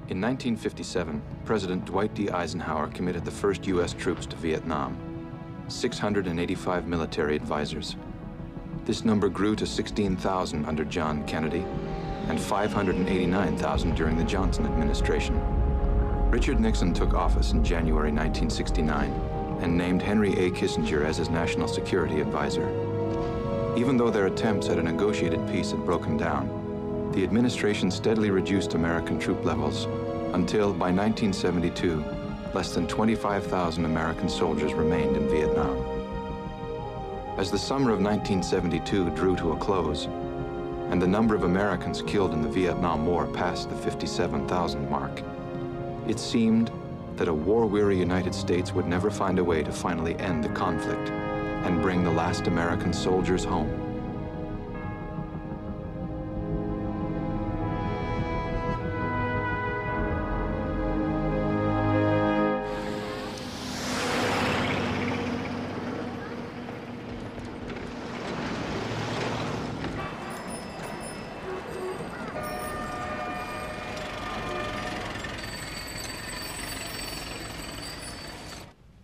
In 1957, President Dwight D. Eisenhower committed the first U.S. troops to Vietnam, 685 military advisors. This number grew to 16,000 under John Kennedy and 589,000 during the Johnson administration. Richard Nixon took office in January 1969 and named Henry A. Kissinger as his national security advisor. Even though their attempts at a negotiated peace had broken down, the administration steadily reduced American troop levels until, by 1972, less than 25,000 American soldiers remained in Vietnam. As the summer of 1972 drew to a close, and the number of Americans killed in the Vietnam War passed the 57,000 mark, it seemed that a war-weary United States would never find a way to finally end the conflict and bring the last American soldiers home.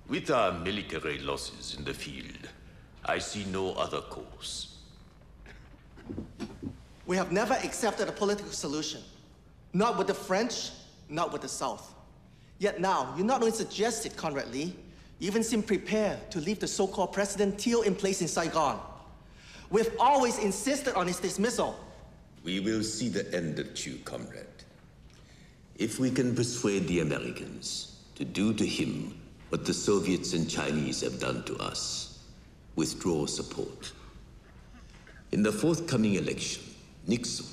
With our military losses in the field, I see no other course. We have never accepted a political solution. Not with the French, not with the South. Yet now, you not only suggested Conrad Lee, you even seem prepared to leave the so-called President Thiel in place in Saigon. We've always insisted on his dismissal. We will see the end of Thieu, comrade. If we can persuade the Americans to do to him what the Soviets and Chinese have done to us, withdraw support. In the forthcoming election, Nixon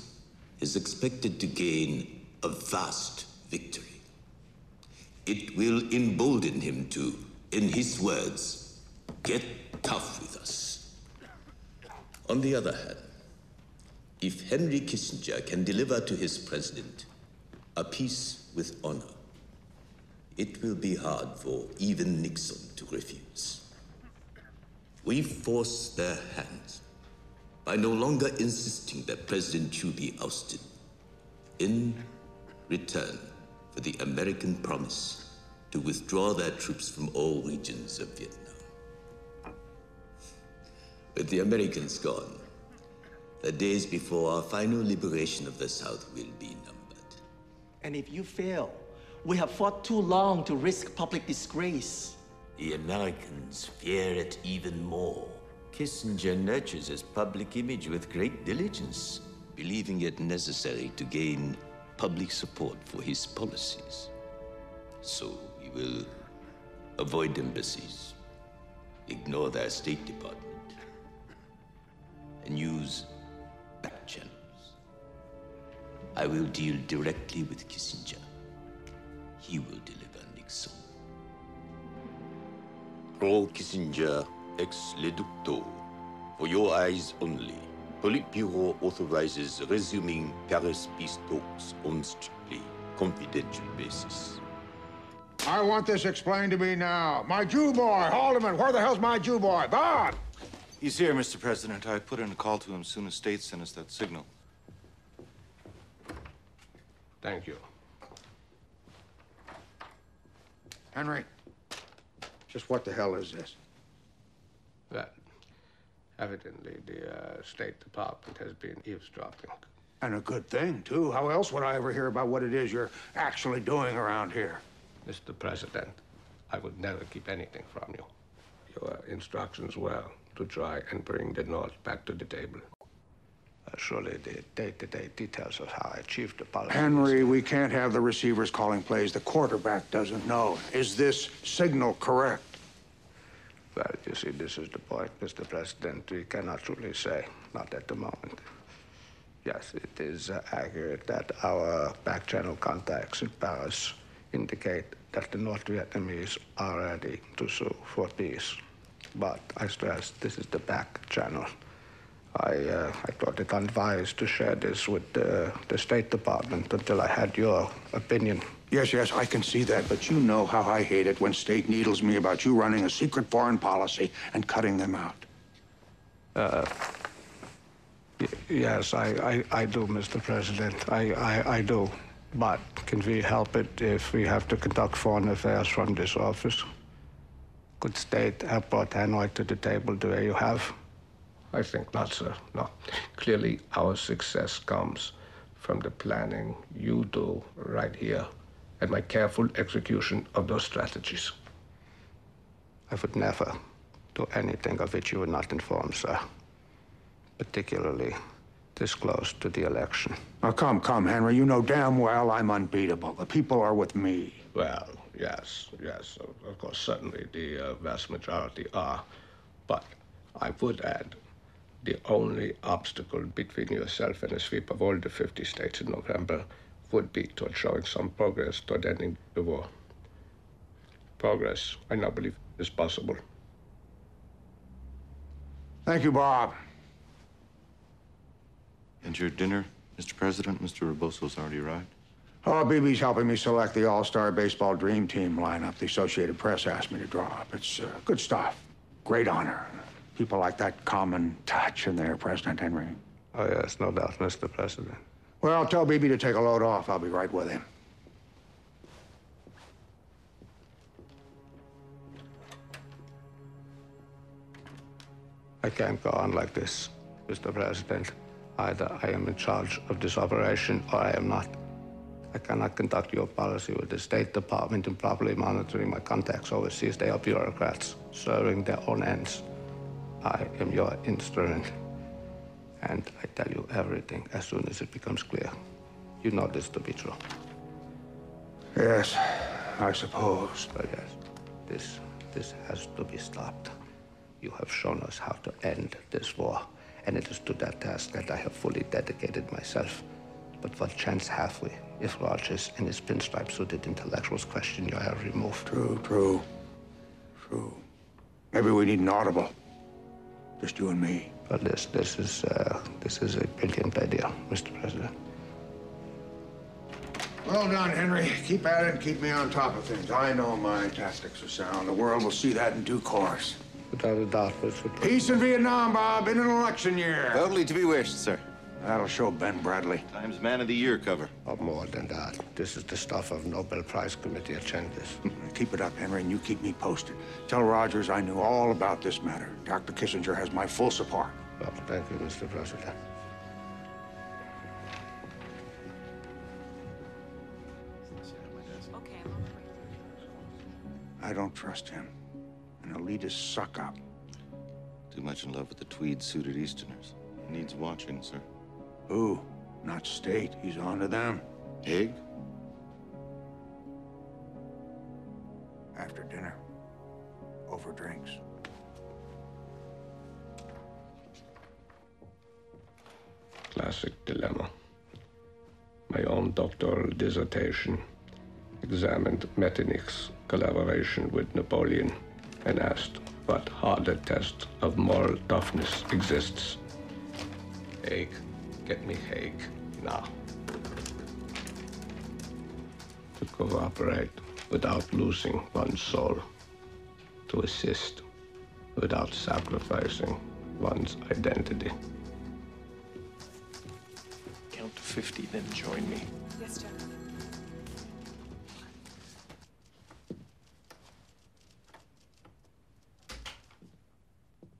is expected to gain a vast victory. It will embolden him to, in his words, get tough with us. On the other hand, if Henry Kissinger can deliver to his president a peace with honor, it will be hard for even Nixon to refuse. We force their hands by no longer insisting that President Thieu be ousted, in return for the American promise to withdraw their troops from all regions of Vietnam. With the Americans gone, the days before our final liberation of the South will be numbered. And if you fail, we have fought too long to risk public disgrace. The Americans fear it even more. Kissinger nurtures his public image with great diligence, believing it necessary to gain public support for his policies. So he will avoid embassies, ignore their State Department, and use back channels. I will deal directly with Kissinger. He will deliver Nixon. Pro Kissinger ex reducto. For your eyes only. Politburo authorizes resuming Paris peace talks on strictly confidential basis. I want this explained to me now. My Jew boy, Haldeman, where the hell's my Jew boy? Bob! He's here, Mr. President. I put in a call to him as soon as State sent us that signal. Thank you. Henry, just what the hell is this? Well, evidently the State Department has been eavesdropping. And a good thing, too. How else would I ever hear about what it is you're actually doing around here? Mr. President, I would never keep anything from you. Your instructions were to try and bring the North back to the table. Surely the day-to-day details of how I achieved the policy. Henry, we can't have the receivers calling plays the quarterback doesn't know. Is this signal correct? Well, you see, this is the point, Mr. President. We cannot truly say, not at the moment. Yes, it is accurate that our back-channel contacts in Paris indicate that the North Vietnamese are ready to sue for peace. But I stress, this is the back channel. I thought it unwise to share this with the State Department until I had your opinion. Yes, I can see that, but you know how I hate it when State needles me about you running a secret foreign policy and cutting them out. Yes, I do, Mr. President. I do. But can we help it if we have to conduct foreign affairs from this office? Could state have brought Hanoi to the table the way you have? I think not, sir. No. Clearly, our success comes from the planning you do right here and my careful execution of those strategies. I would never do anything of which you were not informed, sir. Particularly this close to the election. Now, come, Henry. You know damn well I'm unbeatable. The people are with me. Well, yes. Of course, certainly the vast majority are. But I would add, the only obstacle between yourself and a sweep of all the 50 states in November would be toward showing some progress toward ending the war. Progress, I now believe, is possible. Thank you, Bob. And your dinner, Mr. President? Mr. Reboso's already arrived. Oh, BB's helping me select the All-Star Baseball Dream Team lineup the Associated Press asked me to draw up. It's good stuff. Great honor. People like that common touch in there, President Henry. Oh, yes, no doubt, Mr. President. Well, tell BB to take a load off. I'll be right with him. I can't go on like this, Mr. President. Either I am in charge of this operation or I am not. I cannot conduct your policy with the State Department improperly monitoring my contacts overseas. They are bureaucrats serving their own ends. I am your instrument. And I tell you everything as soon as it becomes clear. You know this to be true. Yes, I suppose. But yes, this has to be stopped. You have shown us how to end this war, and it is to that task that I have fully dedicated myself. But what chance have we if Rogers and his pinstripe-suited intellectuals question your every move? True. Maybe we need an audible. Just you and me. Well, this is a brilliant idea, Mr. President. Well done, Henry. Keep at it and keep me on top of things. I know my tactics are sound. The world will see that in due course. Without a doubt, Mr. President. Peace in Vietnam, Bob, in an election year. Totally to be wished, sir. That'll show Ben Bradley. Times Man of the Year cover. Or more than that. This is the stuff of Nobel Prize Committee agendas. Keep it up, Henry, and you keep me posted. Tell Rogers I knew all about this matter. Dr. Kissinger has my full support. Well, thank you, Mr. President. I don't trust him. An elitist suck-up. Too much in love with the tweed-suited Easterners. Needs watching, sir. Who? Not state. He's on to them. Haig? After dinner. Over drinks. Classic dilemma. My own doctoral dissertation examined Metternich's collaboration with Napoleon and asked what harder test of moral toughness exists. Haig, get me Haig now. To cooperate without losing one's soul. To assist without sacrificing one's identity. Count to 50, then join me. Yes, General.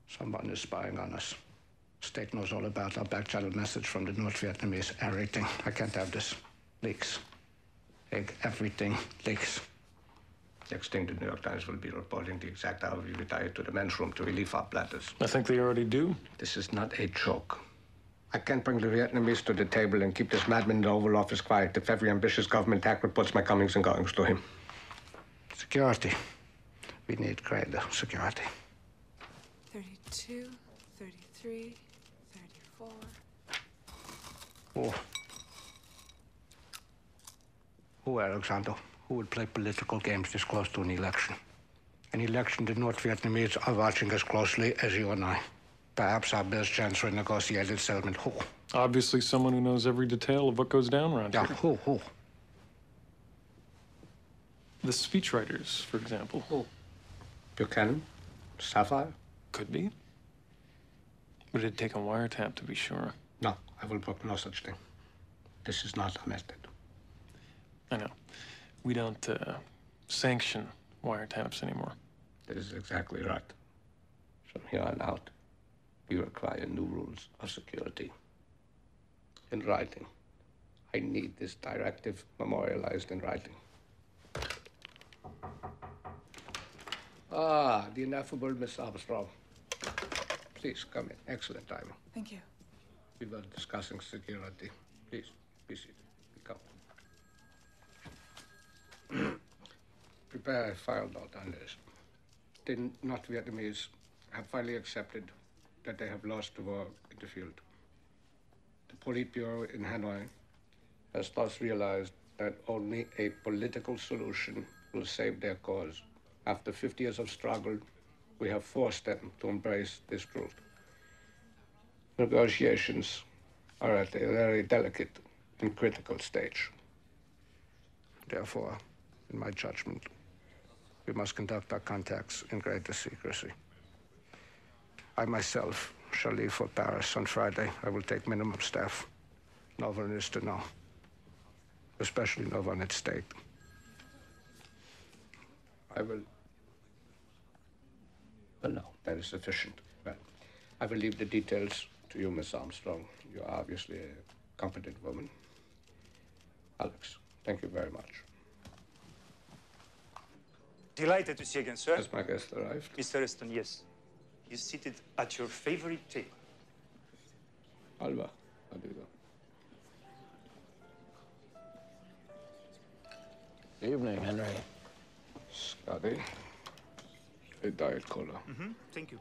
Someone is spying on us. State knows all about our back channel message from the North Vietnamese. Everything. I can't have this. Leaks. Everything leaks. Next thing, the New York Times will be reporting the exact hour we retired to the men's room to relieve our bladders. I think they already do. This is not a joke. I can't bring the Vietnamese to the table and keep this madman in the Oval Office quiet if every ambitious government hack reports my comings and goings to him. Security. We need greater security. 32, 33, 34. Who, Alexander? Who would play political games this close to an election? An election the North Vietnamese are watching as closely as you and I. Perhaps our best chance for a negotiated settlement. Who? Obviously someone who knows every detail of what goes down around here. Who? The speechwriters, for example. Who? Buchanan? Sapphire? Could be. But it'd take a wiretap to be sure. No, I will book no such thing. This is not a method. I know. We don't sanction wiretaps anymore. That is exactly right. From here on out, we require new rules of security. In writing. I need this directive memorialized in writing. Ah, the ineffable Miss Armstrong. Please, come in. Excellent timing. Thank you. We were discussing security. Please, be seated. Be comfortable. Prepare a file note on this. The North Vietnamese have finally accepted that they have lost the war in the field. The Politburo in Hanoi has thus realized that only a political solution will save their cause. After 50 years of struggle, we have forced them to embrace this truth. Negotiations are at a very delicate and critical stage. Therefore, in my judgment, we must conduct our contacts in greater secrecy. I myself shall leave for Paris on Friday. I will take minimum staff. No one is to know, especially no one at stake. Well, no, that is sufficient. Well, I will leave the details to you, Miss Armstrong. You are obviously a competent woman. Alex, thank you very much. Delighted to see you again, sir. Has my guest arrived? Mr. Eston, yes. He's seated at your favorite table. Alva, how do you do? Evening, Henry. Scotty, a diet cola. Thank you.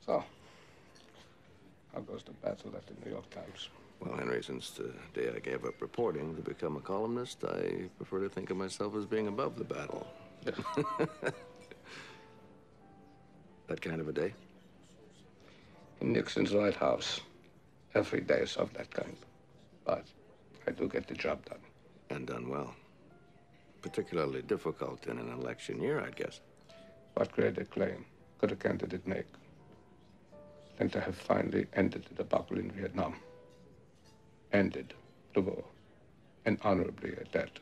So, how goes the battle at the New York Times? Well, Henry, since the day I gave up reporting to become a columnist, I prefer to think of myself as being above the battle. That kind of a day? In Nixon's White House, every day is of that kind. But I do get the job done. And done well. Particularly difficult in an election year, I'd guess. What greater claim could a candidate make than to have finally ended the debacle in Vietnam? Ended the war, and honorably at that.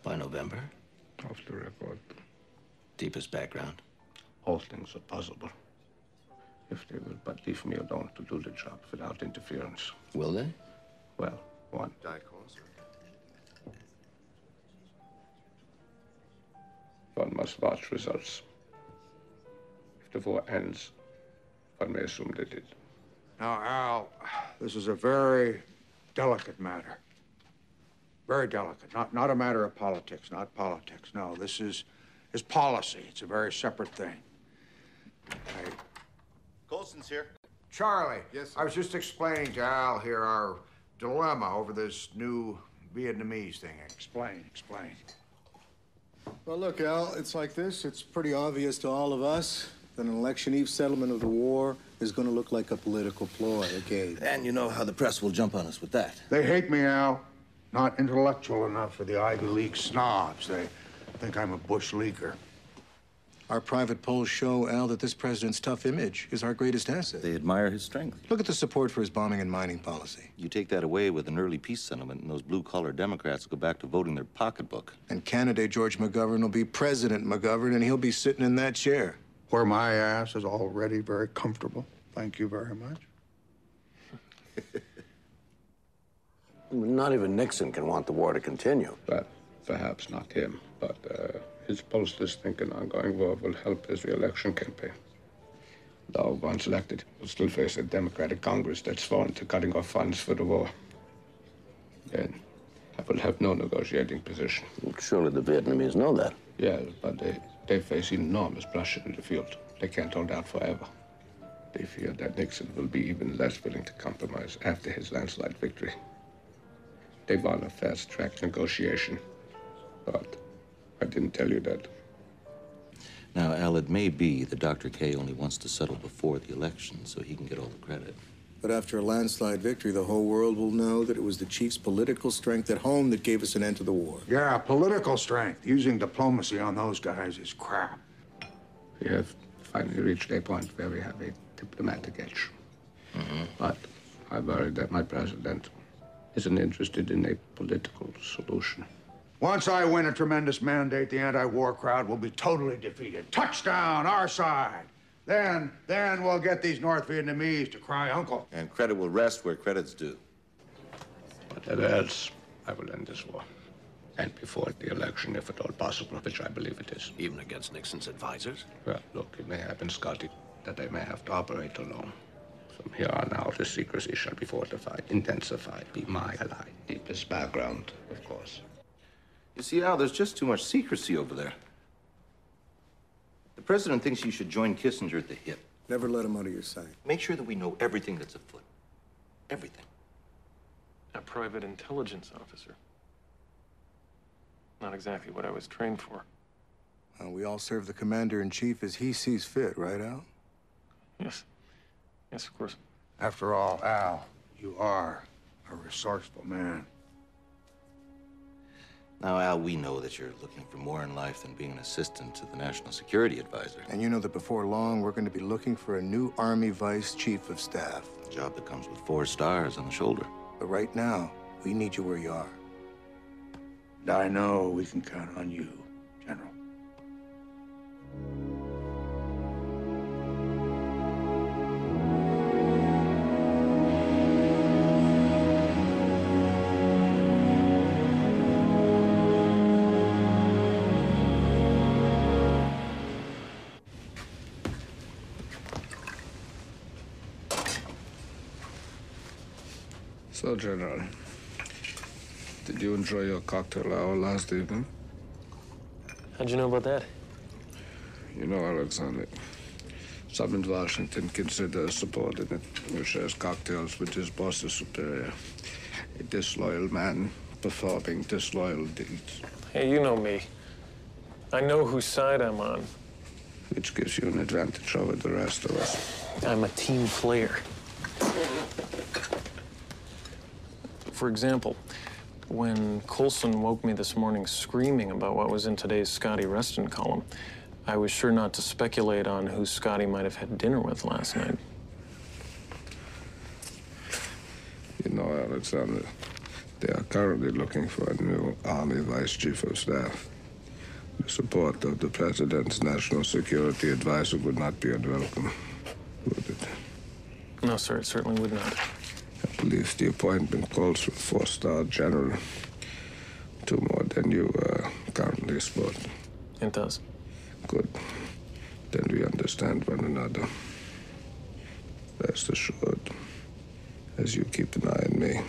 By November? Off the record. Deepest background? All things are possible. If they will but leave me alone to do the job without interference. Will they? Well, one. One must watch results. If the war ends, one may assume they did. Now, Al, this is a very delicate matter. Very delicate. Not a matter of politics, not politics. No, this is policy. It's a very separate thing. Okay. Colson's here. Charlie. Yes, sir. I was just explaining to Al here our dilemma over this new Vietnamese thing. Explain. Well, look, Al, it's like this. It's pretty obvious to all of us that an election eve settlement of the war is going to look like a political ploy, okay? And you know how the press will jump on us with that. They hate me, Al. Not intellectual enough for the Ivy League snobs. They think I'm a Bush leaker. Our private polls show, Al, that this president's tough image is our greatest asset. They admire his strength. Look at the support for his bombing and mining policy. You take that away with an early peace settlement, and those blue-collar Democrats go back to voting their pocketbook. And candidate George McGovern will be President McGovern, and he'll be sitting in that chair. Where my ass is already very comfortable. Thank you very much. Not even Nixon can want the war to continue. But perhaps not him, but his pollsters think an ongoing war will help his re-election campaign. Though once elected, he'll still face a Democratic Congress that's sworn to cutting off funds for the war. Then I will have no negotiating position. Surely the Vietnamese know that. Yeah, but they face enormous pressure in the field. They can't hold out forever. They fear that Nixon will be even less willing to compromise after his landslide victory. They want a fast-track negotiation, but I didn't tell you that. Now, Al, it may be that Dr. K only wants to settle before the election so he can get all the credit. But after a landslide victory, the whole world will know that it was the chief's political strength at home that gave us an end to the war. Yeah, political strength. Using diplomacy on those guys is crap. We have finally reached a point where we have a diplomatic edge. But I worry that my president isn't interested in a political solution. Once I win a tremendous mandate, the anti-war crowd will be totally defeated. Touchdown, our side. Then we'll get these North Vietnamese to cry uncle. And credit will rest where credit's due. Whatever else, I will end this war. And before the election, if at all possible, which I believe it is. Even against Nixon's advisors? Well, look, it may happen, Scotty, that they may have to operate alone. From here on out, the secrecy shall be fortified, intensified, be my ally. Deepest background, of course. You see, Al, there's just too much secrecy over there. The president thinks you should join Kissinger at the hip. Never let him out of your sight. Make sure that we know everything that's afoot. Everything. A private intelligence officer. Not exactly what I was trained for. We all serve the commander-in-chief as he sees fit, right, Al? Yes. Yes, of course. After all, Al, you are a resourceful man. Now, Al, we know that you're looking for more in life than being an assistant to the National Security Advisor. And you know that before long, we're going to be looking for a new Army Vice Chief of Staff. A job that comes with 4 stars on the shoulder. But right now, we need you where you are. And I know we can count on you, General. So, General, did you enjoy your cocktail hour last evening? How'd you know about that? You know, Alexander, some in Washington consider a subordinate who shares cocktails with his boss's superior a disloyal man performing disloyal deeds. Hey, you know me. I know whose side I'm on. Which gives you an advantage over the rest of us. I'm a team player. For example, when Coulson woke me this morning screaming about what was in today's Scotty Reston column, I was sure not to speculate on who Scotty might have had dinner with last night. You know, Alexander, they are currently looking for a new Army Vice Chief of Staff. The support of the President's National Security Advisor would not be unwelcome, would it? No, sir, it certainly would not. I believe the appointment calls for 4-star general. 2 more than you currently sport. It does. Good. Then we understand one another. Rest assured, as you keep an eye on me,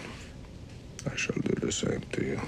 I shall do the same to you.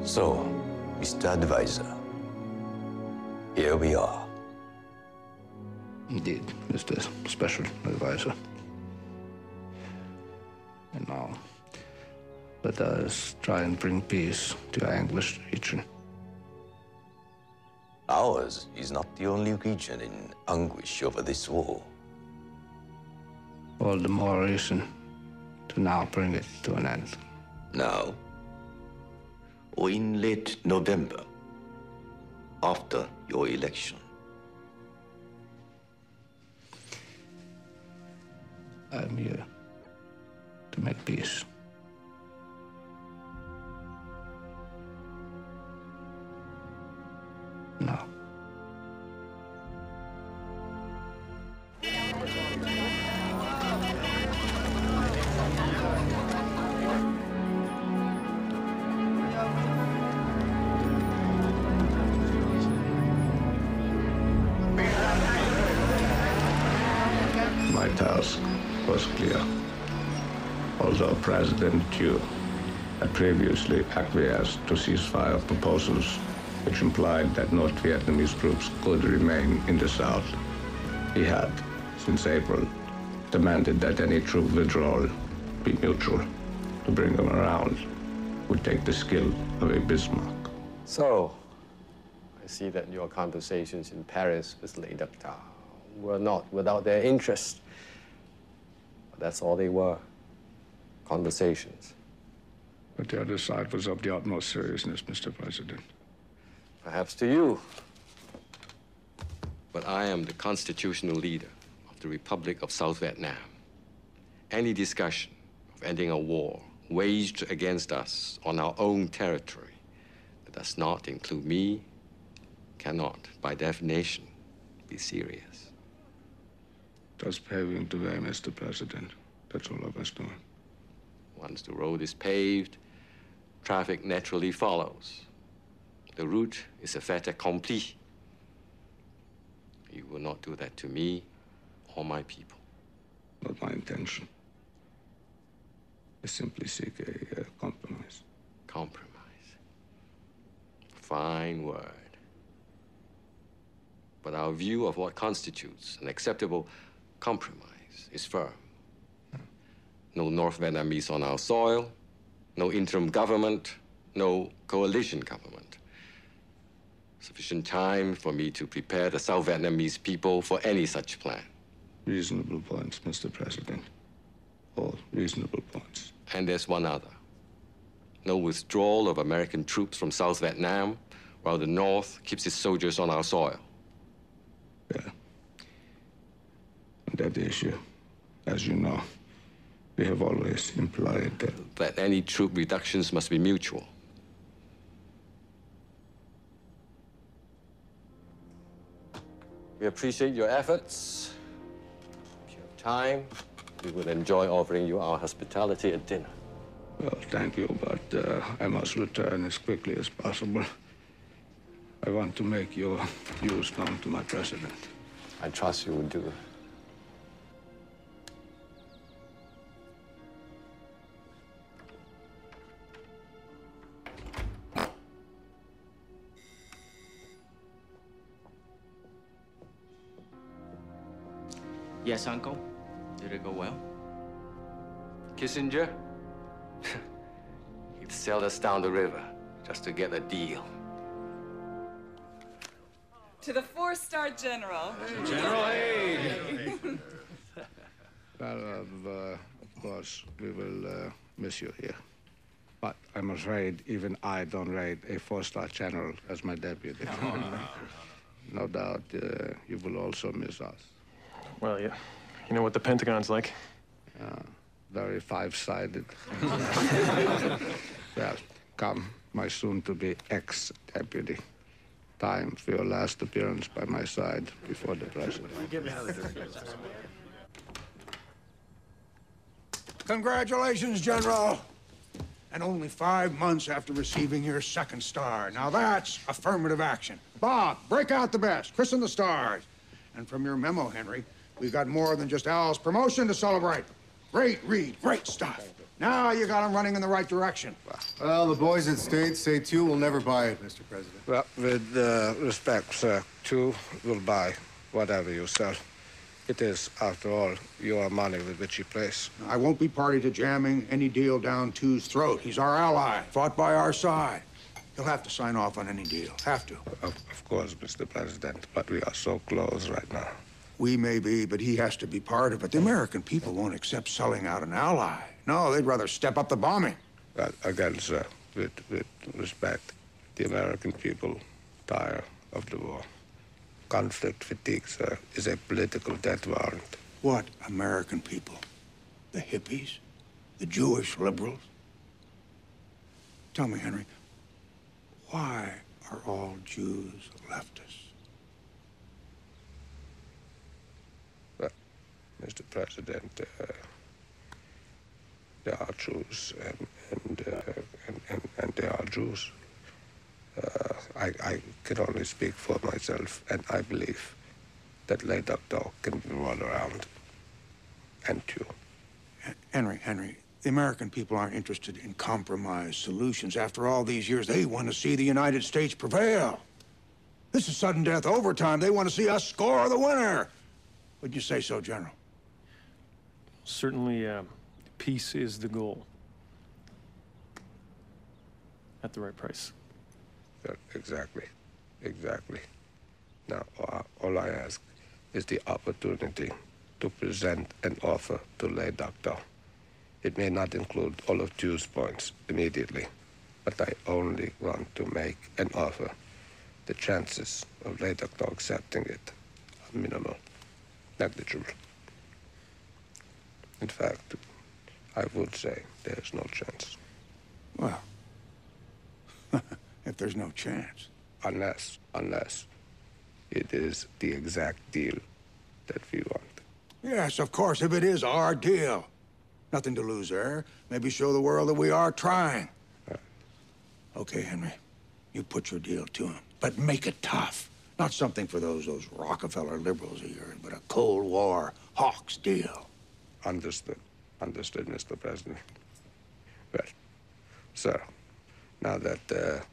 So, Mr. Advisor, here we are. Indeed, Mr. Special Advisor. And now, let us try and bring peace to our English region. Ours is not the only region in anguish over this war. All the more reason to now bring it to an end. Now, or in late November, after your election. I'm here to make peace. No. My task was clear. Although President Thieu had previously acquiesced to ceasefire proposals which implied that North Vietnamese troops could remain in the south, he had, since April, demanded that any troop withdrawal be mutual. To bring them around would take the skill of a Bismarck. So, I see that your conversations in Paris with Le Docteur were not without their interest. But that's all they were, conversations. But the other side was of the utmost seriousness, Mr. President. Perhaps to you. But I am the constitutional leader of the Republic of South Vietnam. Any discussion of ending a war waged against us on our own territory that does not include me cannot, by definition, be serious. Just paving the way, Mr. President. That's all of us doing. Once the road is paved, traffic naturally follows. The route is a fait accompli. You will not do that to me or my people. Not my intention. I simply seek a compromise. Compromise. Fine word. But our view of what constitutes an acceptable compromise is firm. No North Vietnamese on our soil, no interim government, no coalition government. Sufficient time for me to prepare the South Vietnamese people for any such plan. Reasonable points, Mr. President. All reasonable points. And there's one other. No withdrawal of American troops from South Vietnam while the North keeps its soldiers on our soil. Yeah. On that issue, as you know, we have always implied that any troop reductions must be mutual. We appreciate your efforts. If you have time, we will enjoy offering you our hospitality at dinner. Well, thank you, but I must return as quickly as possible. I want to make your views known to my president. I trust you will do. Yes, Uncle. Did it go well? Kissinger? He'd sailed us down the river just to get a deal. To the four-star general. General Haig! Well, of course, we will miss you here. But I'm afraid even I don't rate a four-star general as my deputy. No doubt you will also miss us. Well, yeah. You know what the Pentagon's like. Very five-sided. Well, come, my soon-to-be ex-deputy. Time for your last appearance by my side before the president. Congratulations, General. And only 5 months after receiving your second star. Now that's affirmative action. Bob, break out the best. Christen the stars. And from your memo, Henry, we've got more than just Al's promotion to celebrate. Great read, great stuff. Now you got him running in the right direction. Well, the boys at State say Thieu will never buy it, Mr. President. Well, with respect, sir, Thieu will buy whatever you sell. It is, after all, your money with which he plays. I won't be party to jamming any deal down Thieu's throat. He's our ally, fought by our side. He'll have to sign off on any deal, have to. Of course, Mr. President, but we are so close right now. We may be, but he has to be part of it. The American people won't accept selling out an ally. No, they'd rather step up the bombing. Again, sir, with respect, the American people tire of the war. Conflict fatigue, sir, is a political death warrant. What American people? The hippies? The Jewish liberals? Tell me, Henry, why are all Jews leftists? Well, Mr. President, there are Jews and there are Jews. I can only speak for myself, and I believe that lay Dr. can be rolled around. And you. Henry, the American people aren't interested in compromise solutions. After all these years, they want to see the United States prevail. This is sudden death overtime. They want to see us score the winner. Would you say so, General? Certainly, peace is the goal. At the right price. Exactly. Now, all I ask is the opportunity to present an offer to lay Doctor. It may not include all of Jew's points immediately, but I only want to make an offer. The chances of lay Doctor accepting it are minimal, negligible. In fact, I would say there's no chance. Well, if there's no chance. Unless it is the exact deal that we want. Yes, of course, if it is our deal. Nothing to lose there. Maybe show the world that we are trying. Okay, Henry, you put your deal to him, but make it tough. Not something for those Rockefeller liberals of yours, but a Cold War Hawks deal. Understood, Mr. President. Well, sir, now that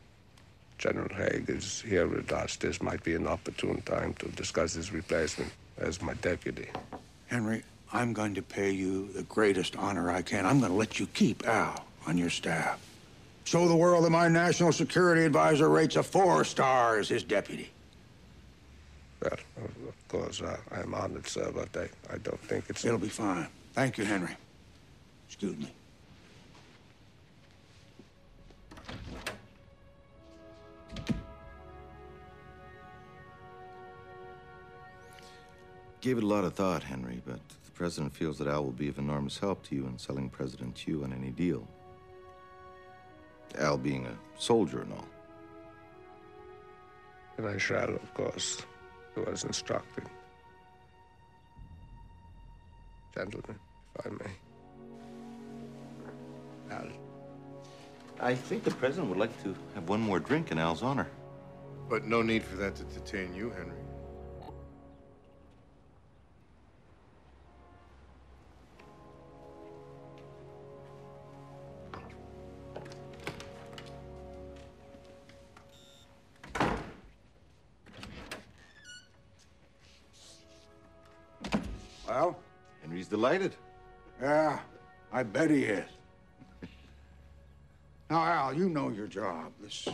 General Haig is here with us, this might be an opportune time to discuss his replacement as my deputy. Henry, I'm going to pay you the greatest honor I can. I'm going to let you keep Al on your staff. Show the world that my national security advisor rates a 4-star as his deputy. Well, of course, I'm honored, sir, but I don't think it's... It'll be fine. Thank you, Henry. Excuse me. Gave it a lot of thought, Henry, but the President feels that Al will be of enormous help to you in selling President Tew on any deal. Al being a soldier and all. And I shall, of course, do as instructed. Gentlemen, if I may. Al. I think the President would like to have one more drink in Al's honor. But no need for that to detain you, Henry. Well? Henry's delighted. Yeah, I bet he is. Now, Al, you know your job. This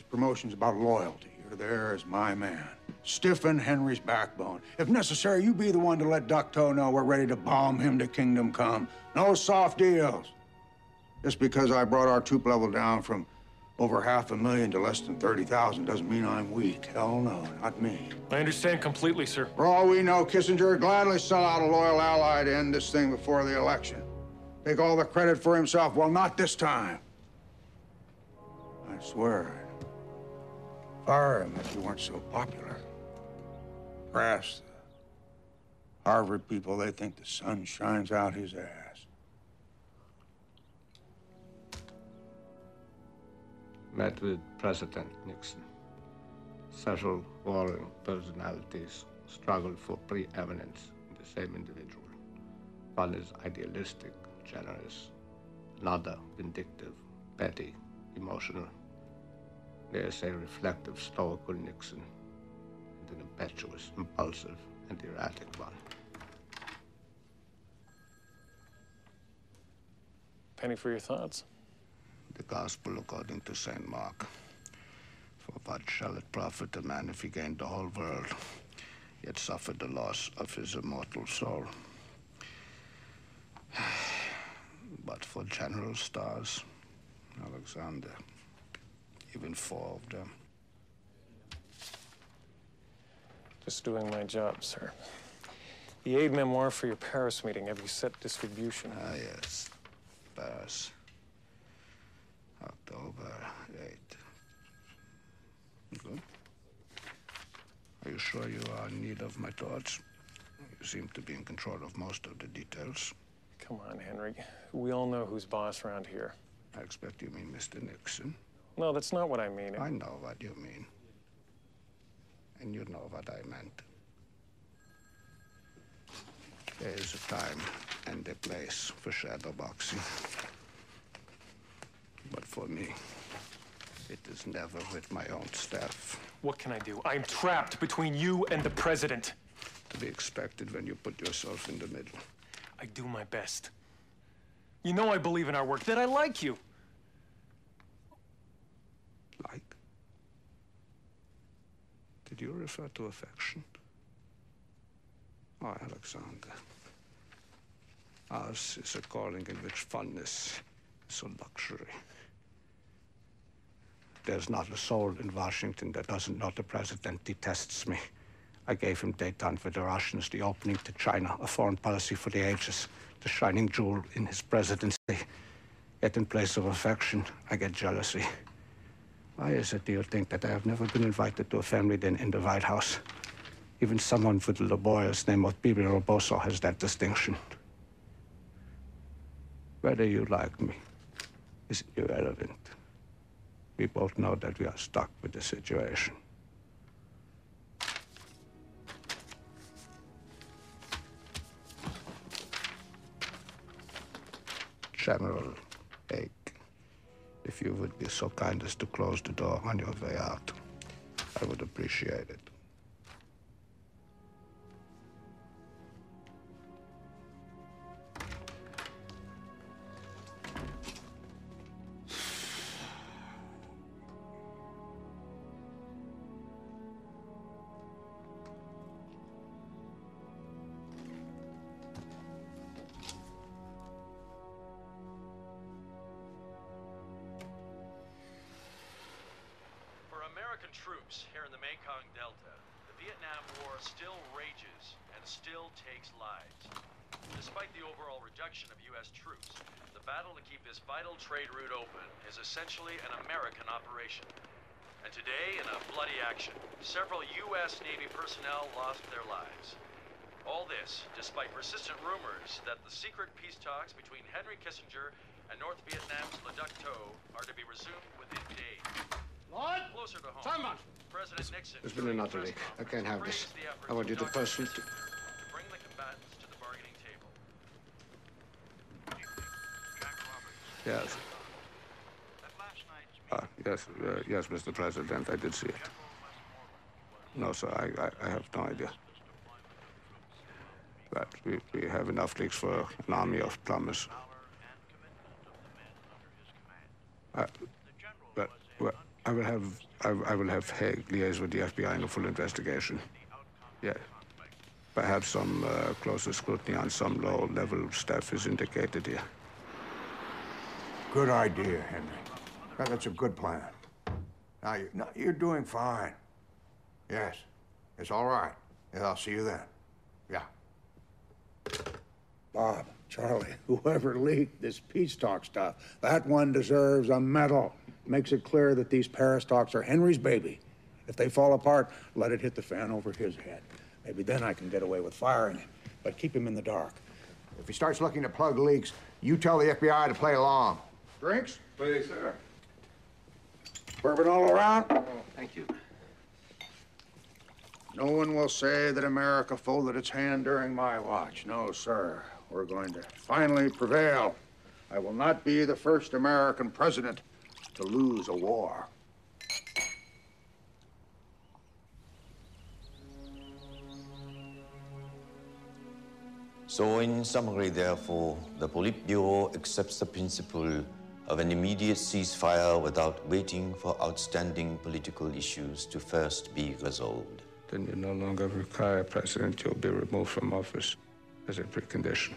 promotion's about loyalty. You're there as my man. Stiffen Henry's backbone. If necessary, you be the one to let Ducto know we're ready to bomb him to kingdom come. No soft deals. Just because I brought our troop level down from over 500,000 to less than 30,000 doesn't mean I'm weak. Hell no, not me. I understand completely, sir. For all we know, Kissinger would gladly sell out a loyal ally to end this thing before the election. Take all the credit for himself. Well, not this time. I swear. Fire him if you weren't so popular. Press, the Harvard people, they think the sun shines out his ass. Met with President Nixon. Several warring personalities struggle for preeminence in the same individual. One is idealistic, generous. Another vindictive, petty, emotional. There's a reflective, stoical Nixon, and an impetuous, impulsive, and erratic one. Penny for your thoughts. The gospel according to St. Mark. For what shall it profit a man if he gain the whole world, yet suffer the loss of his immortal soul? But for general stars, Alexander, even 4 of them. Just doing my job, sir. The aid memoir for your Paris meeting. Have you set distribution? Ah, yes. Paris. October 8th. Good. Are you sure you are in need of my thoughts? You seem to be in control of most of the details. Come on, Henry. We all know who's boss around here. I expect you mean Mr. Nixon. No, that's not what I mean. I know what you mean. And you know what I meant. There is a time and a place for shadow boxing. But for me, it is never with my own staff. What can I do? I'm trapped between you and the president. To be expected when you put yourself in the middle. I do my best. You know I believe in our work, that I like you. Like? Did you refer to affection? Oh, Alexander. Ours is a calling in which fondness is a luxury. There's not a soul in Washington that doesn't know the president detests me. I gave him détente with the Russians, the opening to China, a foreign policy for the ages, the shining jewel in his presidency. Yet in place of affection, I get jealousy. Why is it, do you think, that I have never been invited to a family dinner in the White House? Even someone with the laborious name of Bibi Roboso has that distinction. Whether you like me is irrelevant. We both know that we are stuck with the situation. General Haig, if you would be so kind as to close the door on your way out, I would appreciate it. American troops here in the Mekong Delta, the Vietnam War still rages and still takes lives. Despite the overall reduction of U.S. troops, the battle to keep this vital trade route open is essentially an American operation. And today, in a bloody action, several U.S. Navy personnel lost their lives. All this, despite persistent rumors that the secret peace talks between Henry Kissinger and North Vietnam's Le Duc Tho are to be resumed within days. Lord? Closer to home. Someone! President Nixon. There's been another leak. I can't have this. I want you to personally... Bring the combatants to the bargaining table. Yes. Yes, Mr. President, I did see it. No, sir, I have no idea. But we have enough leaks for an army of plumbers. But I will have Haig liaise with the FBI in a full investigation. Yeah. Perhaps some closer scrutiny on some low-level staff is indicated here. Good idea, Henry. That's a good plan. Now, you're doing fine. Yes, it's all right. Yeah, I'll see you then. Yeah. Bob, Charlie, whoever leaked this peace talk stuff, that one deserves a medal. Makes it clear that these Paris talks are Henry's baby. If they fall apart, let it hit the fan over his head. Maybe then I can get away with firing him, but keep him in the dark. If he starts looking to plug leaks, you tell the FBI to play along. Drinks? Please, sir. Bourbon all around? Oh, thank you. No one will say that America folded its hand during my watch. No, sir. We're going to finally prevail. I will not be the first American president to lose a war. So in summary, therefore, the Politburo accepts the principle of an immediate ceasefire without waiting for outstanding political issues to first be resolved. Then you no longer require a president. You'll be removed from office as a precondition.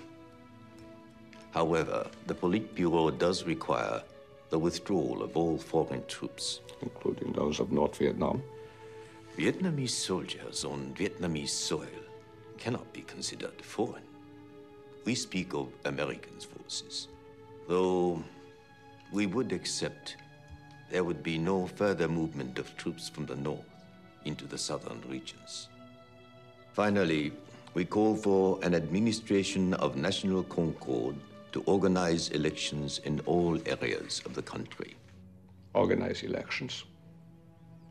However, the Politburo does require the withdrawal of all foreign troops, including those of North Vietnam. Vietnamese soldiers on Vietnamese soil cannot be considered foreign. We speak of American forces, though we would accept there would be no further movement of troops from the north into the southern regions. Finally, we call for an administration of national concord to organize elections in all areas of the country. Organize elections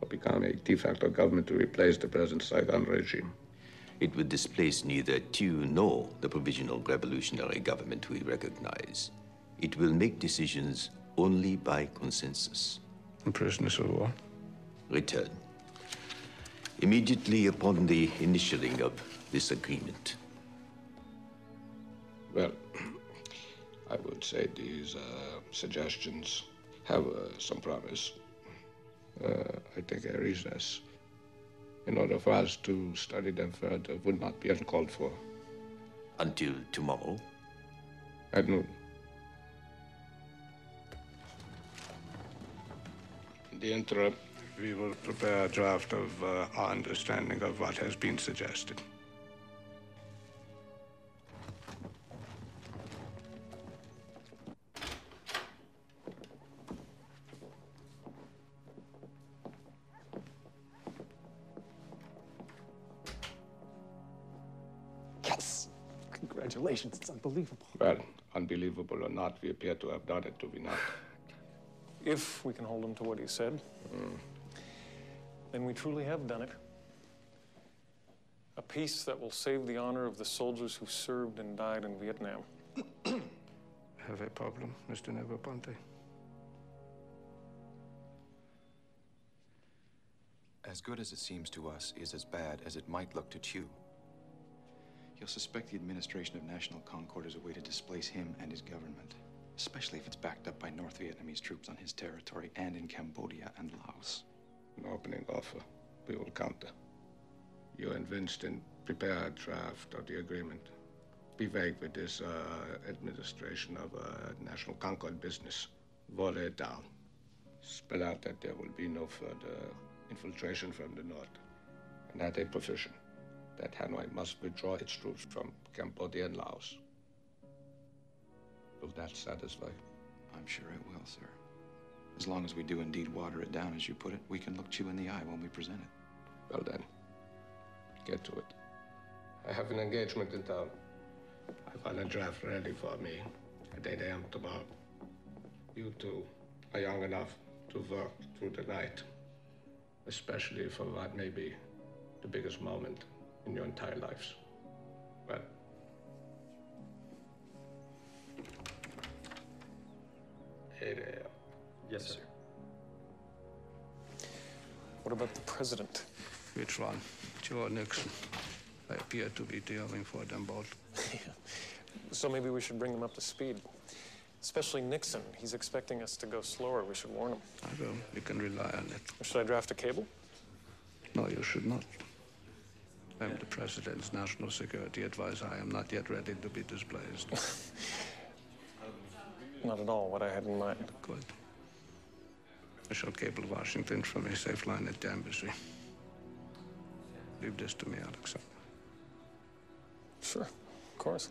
or become a de facto government to replace the present Saigon regime. It would displace neither Thieu nor the provisional revolutionary government we recognize. It will make decisions only by consensus. And prisoners of war? Return. Immediately upon the initialing of this agreement. Well, I would say these suggestions have some promise. I think a recess, in order for us to study them further, would not be uncalled for. Until tomorrow? At noon. In the interim, we will prepare a draft of our understanding of what has been suggested. Yes! Congratulations, it's unbelievable. Well, unbelievable or not, we appear to have done it, do we not? If we can hold him to what he said, then we truly have done it. A peace that will save the honor of the soldiers who served and died in Vietnam. Have a problem, Mr. Negroponte? As good as it seems to us is as bad as it might look to Thieu. He'll suspect the administration of national concord as a way to displace him and his government, especially if it's backed up by North Vietnamese troops on his territory and in Cambodia and Laos. An opening offer. We will counter. You and Winston prepare a draft of the agreement. Be vague with this administration of national concord business. Water it down. Spell out that there will be no further infiltration from the north. And add a provision that Hanoi must withdraw its troops from Cambodia and Laos. Will that satisfy? I'm sure it will, sir. As long as we do indeed water it down, as you put it, we can look Thieu in the eye when we present it. Well then, get to it. I have an engagement in town. I want a draft ready for me at 8 a.m. tomorrow. You two are young enough to work through the night, especially for what may be the biggest moment in your entire lives. Well, Yes, sir. What about the president? Which one? Joe or Nixon? I appear to be dealing for them both. So maybe we should bring them up to speed. Especially Nixon. He's expecting us to go slower. We should warn him. I will. You can rely on it. Or should I draft a cable? No, you should not. I'm the president's national security advisor. I am not yet ready to be displaced. Not at all what I had in mind. Good. I shall cable Washington from a safe line at the embassy. Leave this to me, Alexander. Sure, of course.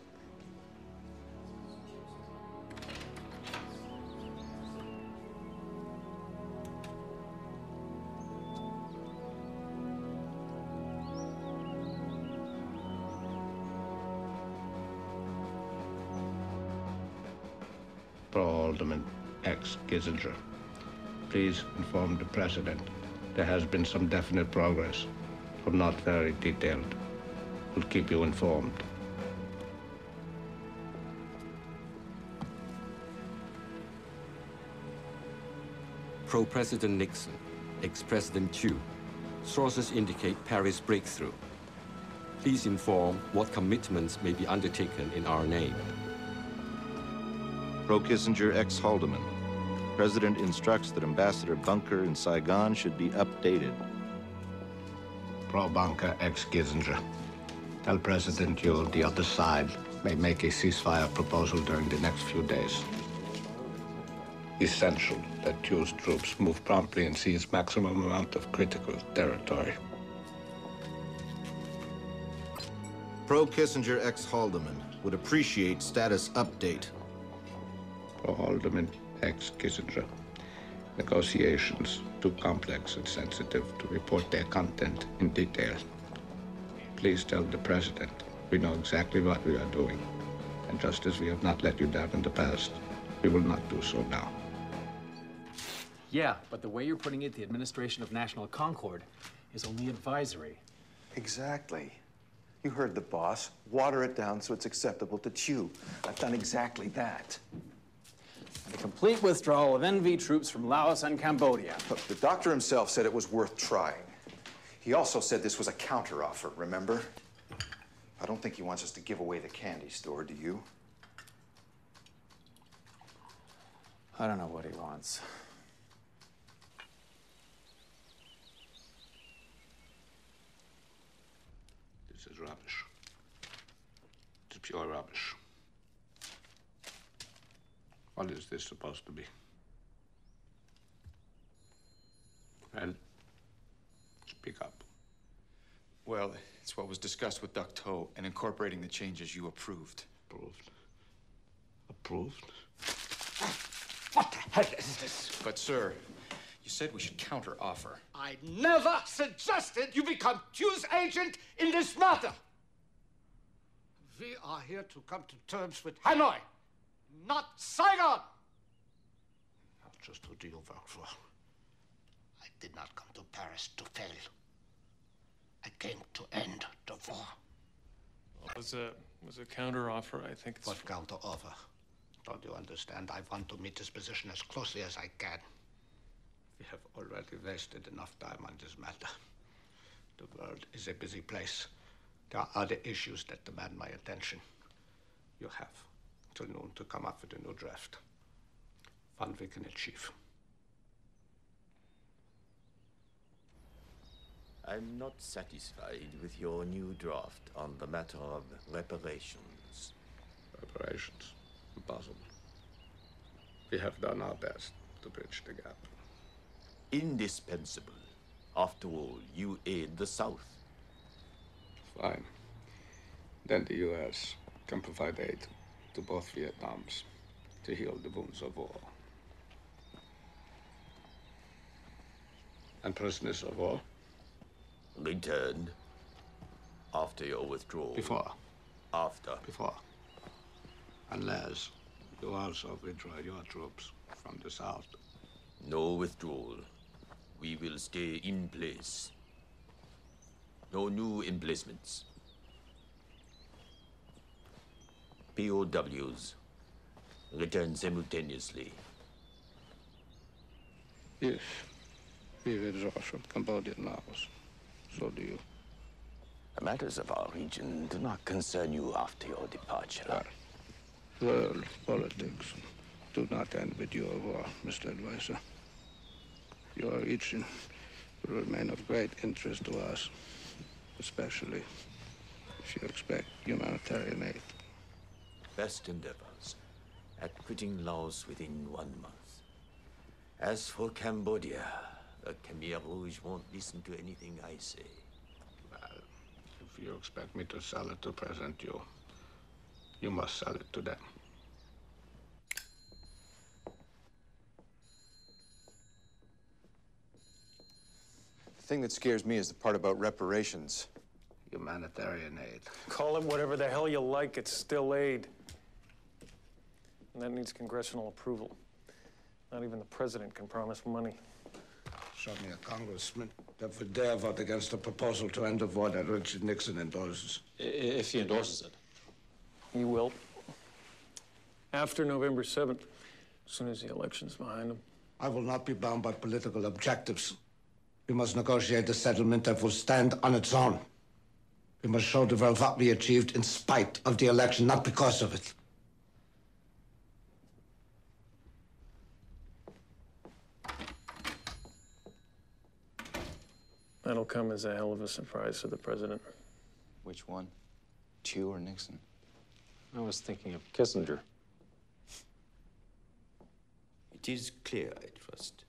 Alderman X. Kissinger, please inform the President there has been some definite progress, but not very detailed. We'll keep you informed. Pro-President Nixon, ex-President Thieu. Sources indicate Paris breakthrough. Please inform what commitments may be undertaken in our name. Pro-Kissinger ex-Haldeman. President instructs that Ambassador Bunker in Saigon should be updated. Pro-Bunker ex-Kissinger. Tell President Thieu the other side may make a ceasefire proposal during the next few days. Essential that Thieu's troops move promptly and seize maximum amount of critical territory. Pro-Kissinger ex-Haldeman would appreciate status update. Pro-Haldeman ex-Kissinger. Negotiations too complex and sensitive to report their content in detail. Please tell the President we know exactly what we are doing. And just as we have not let you down in the past, we will not do so now. Yeah, but the way you're putting it, the administration of National Concord is only advisory. Exactly. You heard the boss. Water it down so it's acceptable to chew. I've done exactly that. The complete withdrawal of NV troops from Laos and Cambodia. Look, the doctor himself said it was worth trying. He also said this was a counteroffer, remember? I don't think he wants us to give away the candy store, do you? I don't know what he wants. This is rubbish. It's pure rubbish. What is this supposed to be? Well, speak up. Well, it's what was discussed with Ducteau and incorporating the changes you approved. Approved? Approved? What the hell is this? But, sir, you said we should counter-offer. I never suggested you become Q's agent in this matter. We are here to come to terms with Hanoi, not Saigon. Just who do you work for? I did not come to Paris to fail. I came to end the war. Well, was a counteroffer, I think. What counteroffer? Don't you understand? I want to meet this position as closely as I can. We have already wasted enough time on this matter. The world is a busy place. There are other issues that demand my attention. You have till noon to come up with a new draft. One we can achieve. I'm not satisfied with your new draft on the matter of reparations. Reparations? Impossible. We have done our best to bridge the gap. Indispensable. After all, you aid the South. Fine. Then the U.S. can provide aid to both Vietnams to heal the wounds of war. And prisoners of war? Returned after your withdrawal. Before. After. Before. Unless you also withdraw your troops from the South. No withdrawal. We will stay in place. No new emplacements. POWs return simultaneously. Yes. We withdraw from Cambodia and Laos. So do you. The matters of our region do not concern you after your departure. World politics do not end with your war, Mr. Advisor. Your region will remain of great interest to us, especially if you expect humanitarian aid. Best endeavors at quitting Laos within 1 month. As for Cambodia, the Khmer Rouge won't listen to anything I say. Well, if you expect me to sell it to President Yu, you must sell it to them. The thing that scares me is the part about reparations. Humanitarian aid. Call it whatever the hell you like, it's still aid. And that needs congressional approval. Not even the president can promise money. Show me a congressman that would dare vote against a proposal to end the war that Richard Nixon endorses. If he endorses it. He will. After November 7th, as soon as the election's behind him. I will not be bound by political objectives. We must negotiate a settlement that will stand on its own. We must show the world what we achieved in spite of the election, not because of it. That'll come as a hell of a surprise to the president. Which one? Chu or Nixon? I was thinking of Kissinger. It is clear, I trust,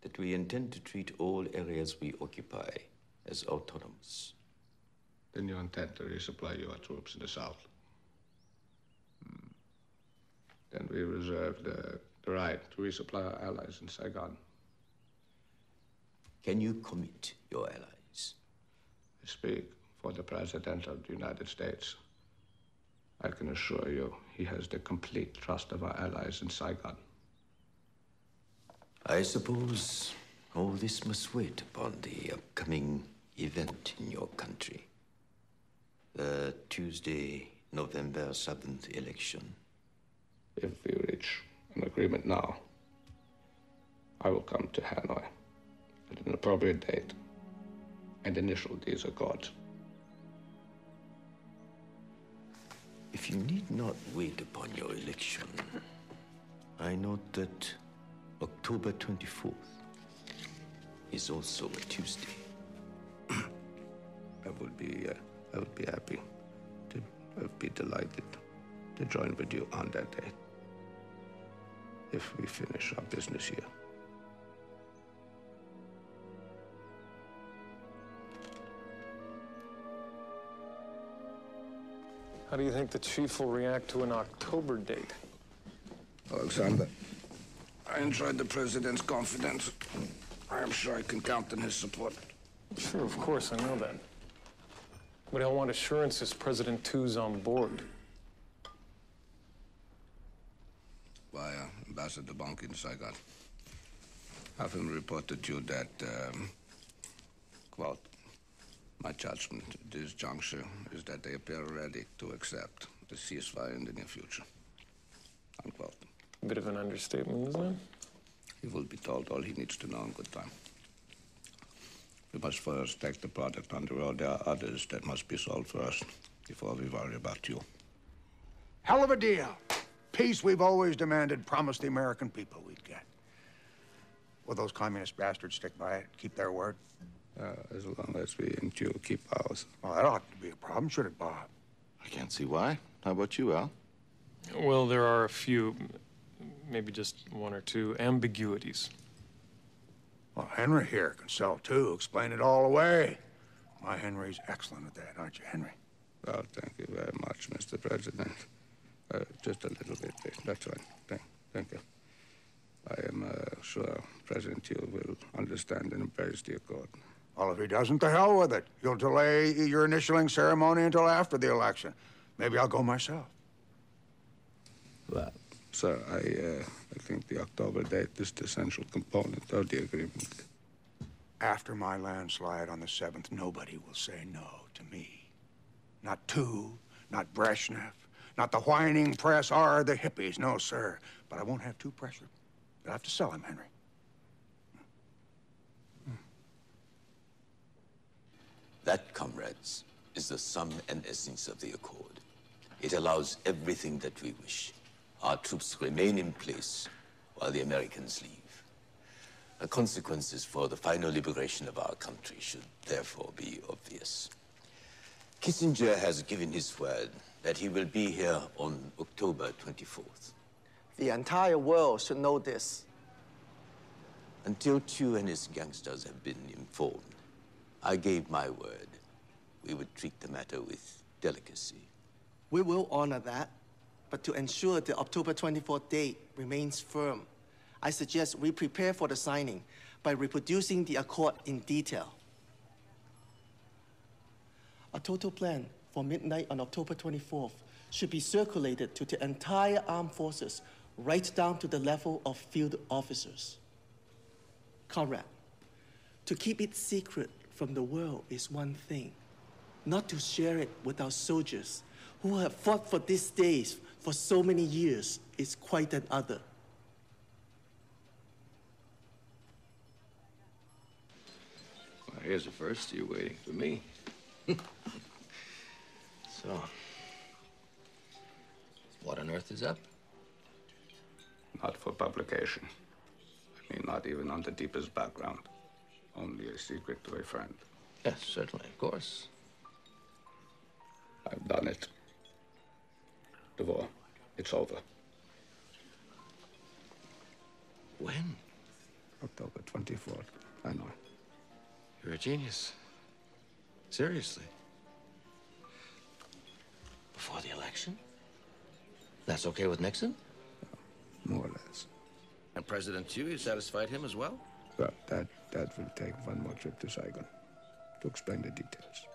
that we intend to treat all areas we occupy as autonomous. Then you intend to resupply your troops in the South? Then we reserve the right to resupply our allies in Saigon. Can you commit your allies? I speak for the President of the United States. I can assure you he has the complete trust of our allies in Saigon. I suppose all this must wait upon the upcoming event in your country. The Tuesday, November 7th election. If we reach an agreement now, I will come to Hanoi at an appropriate date and initial these accords. If you need not wait upon your election, I note that October 24th is also a Tuesday. I would be happy to be delighted to join with you on that day if we finish our business here. How do you think the chief will react to an October date? Alexander, I enjoyed the president's confidence. I am sure I can count on his support. Sure, of course, I know that. But I'll want assurances President Tu's on board. By Ambassador Bunk in Saigon. Have him report to you that, quote, my judgment at this juncture is that they appear ready to accept the ceasefire in the near future. Unquote. A bit of an understatement, isn't it? He will be told all he needs to know in good time. We must first take the product on the road. There are others that must be solved first before we worry about you. Hell of a deal. Peace we've always demanded, promised the American people we'd get. Will those communist bastards stick by it, keep their word? As long as we and you keep ours. Well, that ought to be a problem, should it, Bob? I can't see why. How about you, Al? Well, there are a few, maybe just one or two, ambiguities. Well, Henry here can sell too, explain it all away. My Henry's excellent at that, aren't you, Henry? Well, thank you very much, Mr. President. Just a little bit, that's right. Thank you. I am sure President Yu will understand and embrace the accord. Well, if he doesn't, to hell with it. You'll delay your initialing ceremony until after the election. Maybe I'll go myself. Well, sir, I think the October date is the essential component of the agreement. After my landslide on the 7th, nobody will say no to me. Not Tu, not Brezhnev, not the whining press or the hippies, no, sir. But I won't have too pressured. You'll have to sell him, Henry. That, comrades, is the sum and essence of the accord. It allows everything that we wish. Our troops remain in place while the Americans leave. The consequences for the final liberation of our country should therefore be obvious. Kissinger has given his word that he will be here on October 24th. The entire world should know this. Until Chu and his gangsters have been informed, I gave my word. We would treat the matter with delicacy. We will honor that, but to ensure the October 24th date remains firm, I suggest we prepare for the signing by reproducing the accord in detail. A total plan for midnight on October 24th should be circulated to the entire armed forces, right down to the level of field officers. Conrad, to keep it secret from the world is one thing. Not to share it with our soldiers who have fought for these days for so many years is quite another. Well, here's a first. You're waiting for me. So, what on earth is up? Not for publication. I mean, not even on the deepest background. Only a secret to a friend. Yes, certainly, of course. I've done it. The war. It's over. When? October 24th. I know. You're a genius. Seriously. Before the election? That's okay with Nixon? More or less. And President Yu, you satisfied him as well? Well, that Dad will take one more trip to Saigon to explain the details.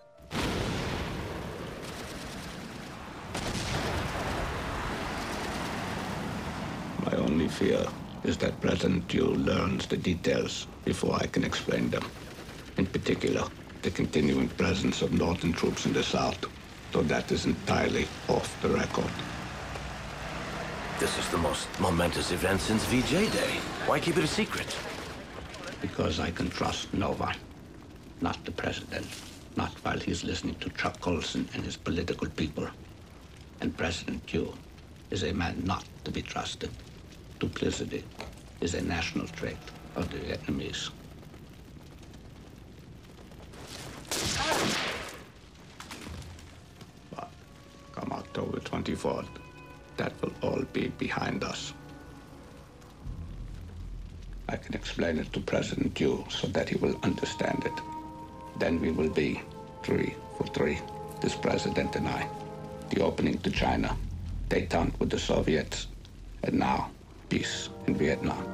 My only fear is that President Yu learns the details before I can explain them. In particular, the continuing presence of Northern troops in the South, though that is entirely off the record. This is the most momentous event since VJ Day. Why keep it a secret? Because I can trust no one. Not the president. Not while he's listening to Chuck Colson and his political people. And President Yu is a man not to be trusted. Duplicity is a national trait of the Vietnamese. But come October 24th, that will all be behind us. I can explain it to President Yu so that he will understand it. Then we will be 3 for 3, this president and I. The opening to China, détente with the Soviets, and now peace in Vietnam.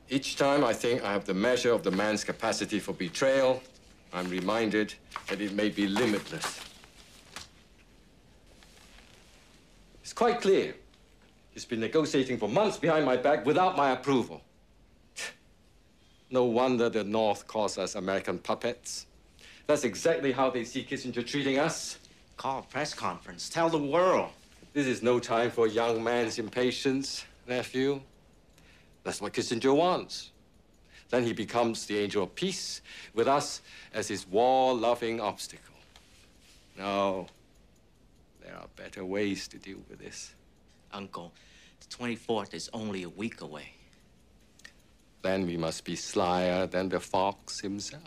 Each time I think I have the measure of the man's capacity for betrayal, I'm reminded that it may be limitless. It's quite clear. He's been negotiating for months behind my back without my approval. No wonder the North calls us American puppets. That's exactly how they see Kissinger treating us. Call a press conference. Tell the world. This is no time for a young man's impatience, nephew. That's what Kissinger wants. Then he becomes the angel of peace with us as his war-loving obstacle. No, there are better ways to deal with this. Uncle, the 24th is only a week away. Then we must be slyer than the fox himself.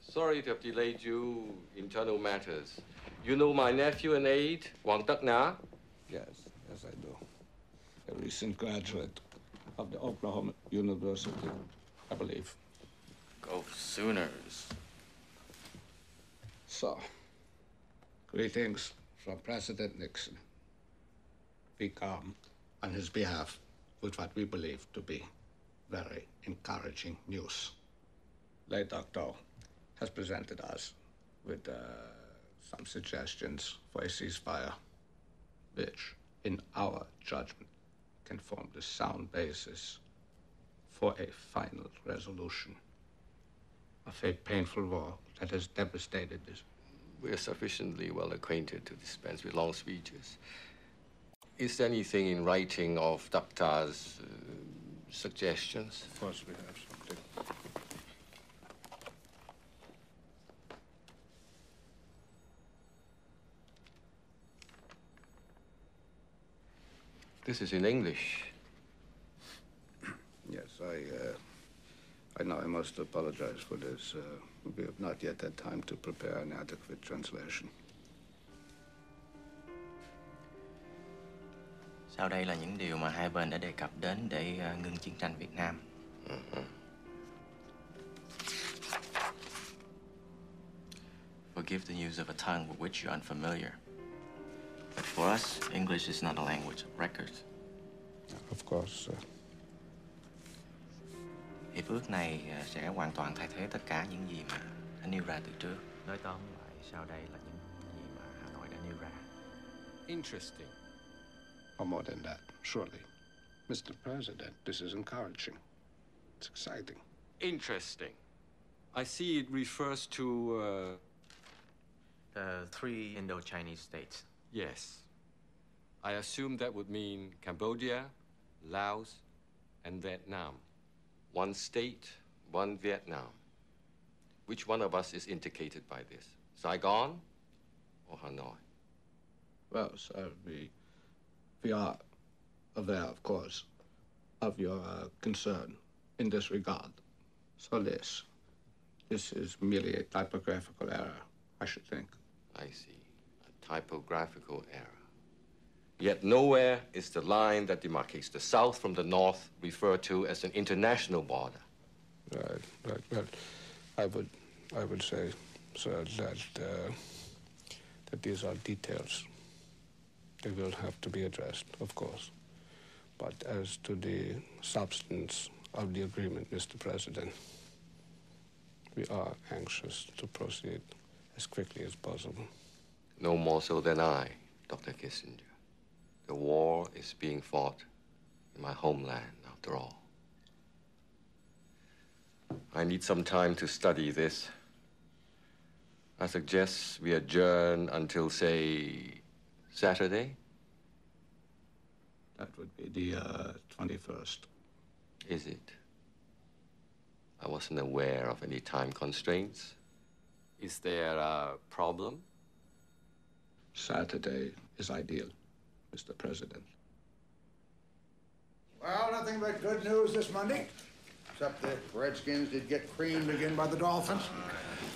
Sorry to have delayed you. Internal matters. You know my nephew and aide, Wang Duc Na? Yes, I do. A recent graduate of the Oklahoma University, I believe. Go Sooners. So, greetings from President Nixon. We come on his behalf with what we believe to be very encouraging news. Late Doctor has presented us with some suggestions for a ceasefire, which, in our judgment, can form the sound basis for a final resolution of a painful war that has devastated this. We're sufficiently well acquainted to dispense with long speeches. Is there anything in writing of Dr.'s suggestions? Of course we have something. This is in English. Yes, I know I must apologize for this. We have not yet had time to prepare an adequate translation. Sau đây là những điều mà hai bên đã đề cập đến để ngưng chiến tranh Việt Nam. Forgive the use of a tongue with which you're unfamiliar. But for us, English is not a language of records. Of course. Hiệp ước này sẽ hoàn toàn thay thế tất cả những gì mà đã nêu ra từ trước. Nói tóm lại, sau đây là những gì mà Hà Nội đã nêu ra. Interesting. Or more than that, surely. Mr. President, this is encouraging. It's exciting. Interesting. I see it refers to, The 3 Indo-Chinese states. Yes. I assume that would mean Cambodia, Laos, and Vietnam. One state, one Vietnam. Which one of us is indicated by this? Saigon or Hanoi? Well, sir, we are aware, of course, of your concern in this regard. So this is merely a typographical error, I should think. I see. A typographical error. Yet nowhere is the line that demarcates the South from the North referred to as an international border. Right. Well, I would say, sir, that these are details. They will have to be addressed, of course. But as to the substance of the agreement, Mr. President, we are anxious to proceed as quickly as possible. No more so than I, Dr. Kissinger. The war is being fought in my homeland, after all. I need some time to study this. I suggest we adjourn until, say, Saturday? That would be the 21st. Is it? I wasn't aware of any time constraints. Is there a problem? Saturday is ideal, Mr. President. Well, nothing but good news this Monday. Except the Redskins did get creamed again by the Dolphins.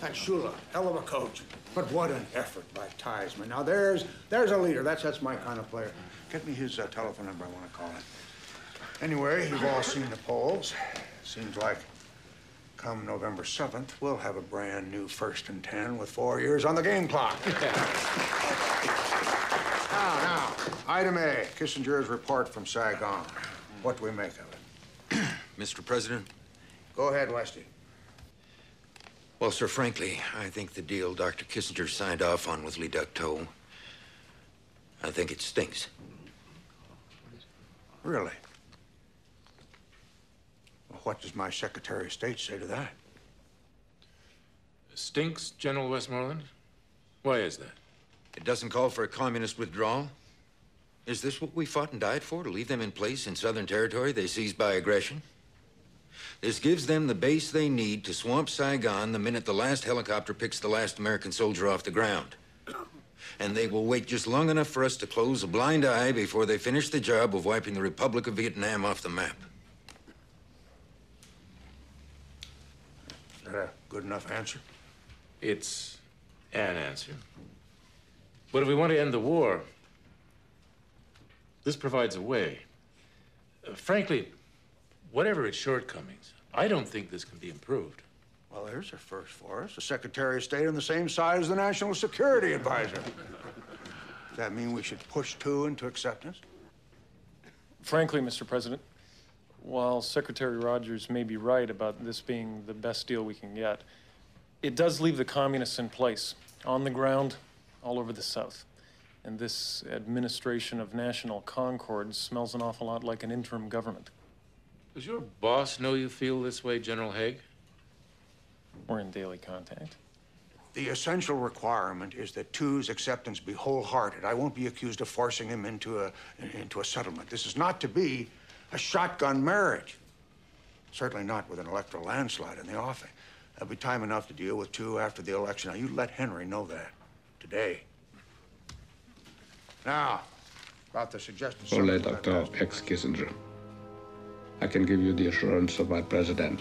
That Shula, hell of a coach. But what an effort by Theismann. Now there's a leader. That's my kind of player. Get me his telephone number. I want to call him. Anyway, you've all seen the polls. Seems like come November 7th, we'll have a brand new 1st and 10 with 4 years on the game clock. Now, item A, Kissinger's report from Saigon. What do we make of it? Mr. President? Go ahead, Westy. Well, sir, frankly, I think the deal Dr. Kissinger signed off on with Lee Ducteau, I think it stinks. Really? Well, what does my Secretary of State say to that? Stinks, General Westmoreland? Why is that? It doesn't call for a communist withdrawal? Is this what we fought and died for, to leave them in place in Southern territory they seized by aggression? This gives them the base they need to swamp Saigon the minute the last helicopter picks the last American soldier off the ground. And they will wait just long enough for us to close a blind eye before they finish the job of wiping the Republic of Vietnam off the map. Is that a good enough answer? It's an answer. But if we want to end the war, this provides a way. Frankly, whatever its shortcomings, I don't think this can be improved. Well, there's a first for us. The Secretary of State on the same side as the National Security Advisor. Does that mean we should push two into acceptance? Frankly, Mr. President, while Secretary Rogers may be right about this being the best deal we can get, it does leave the communists in place, on the ground, all over the South. And this administration of national concord smells an awful lot like an interim government. Does your boss know you feel this way, General Haig? We're in daily contact. The essential requirement is that Two's acceptance be wholehearted. I won't be accused of forcing him into a settlement. This is not to be a shotgun marriage. Certainly not with an electoral landslide in the offing. There'll be time enough to deal with Two after the election. Now, you let Henry know that today. Now, about the suggested... Ole Dr. Kissinger, I can give you the assurance of my president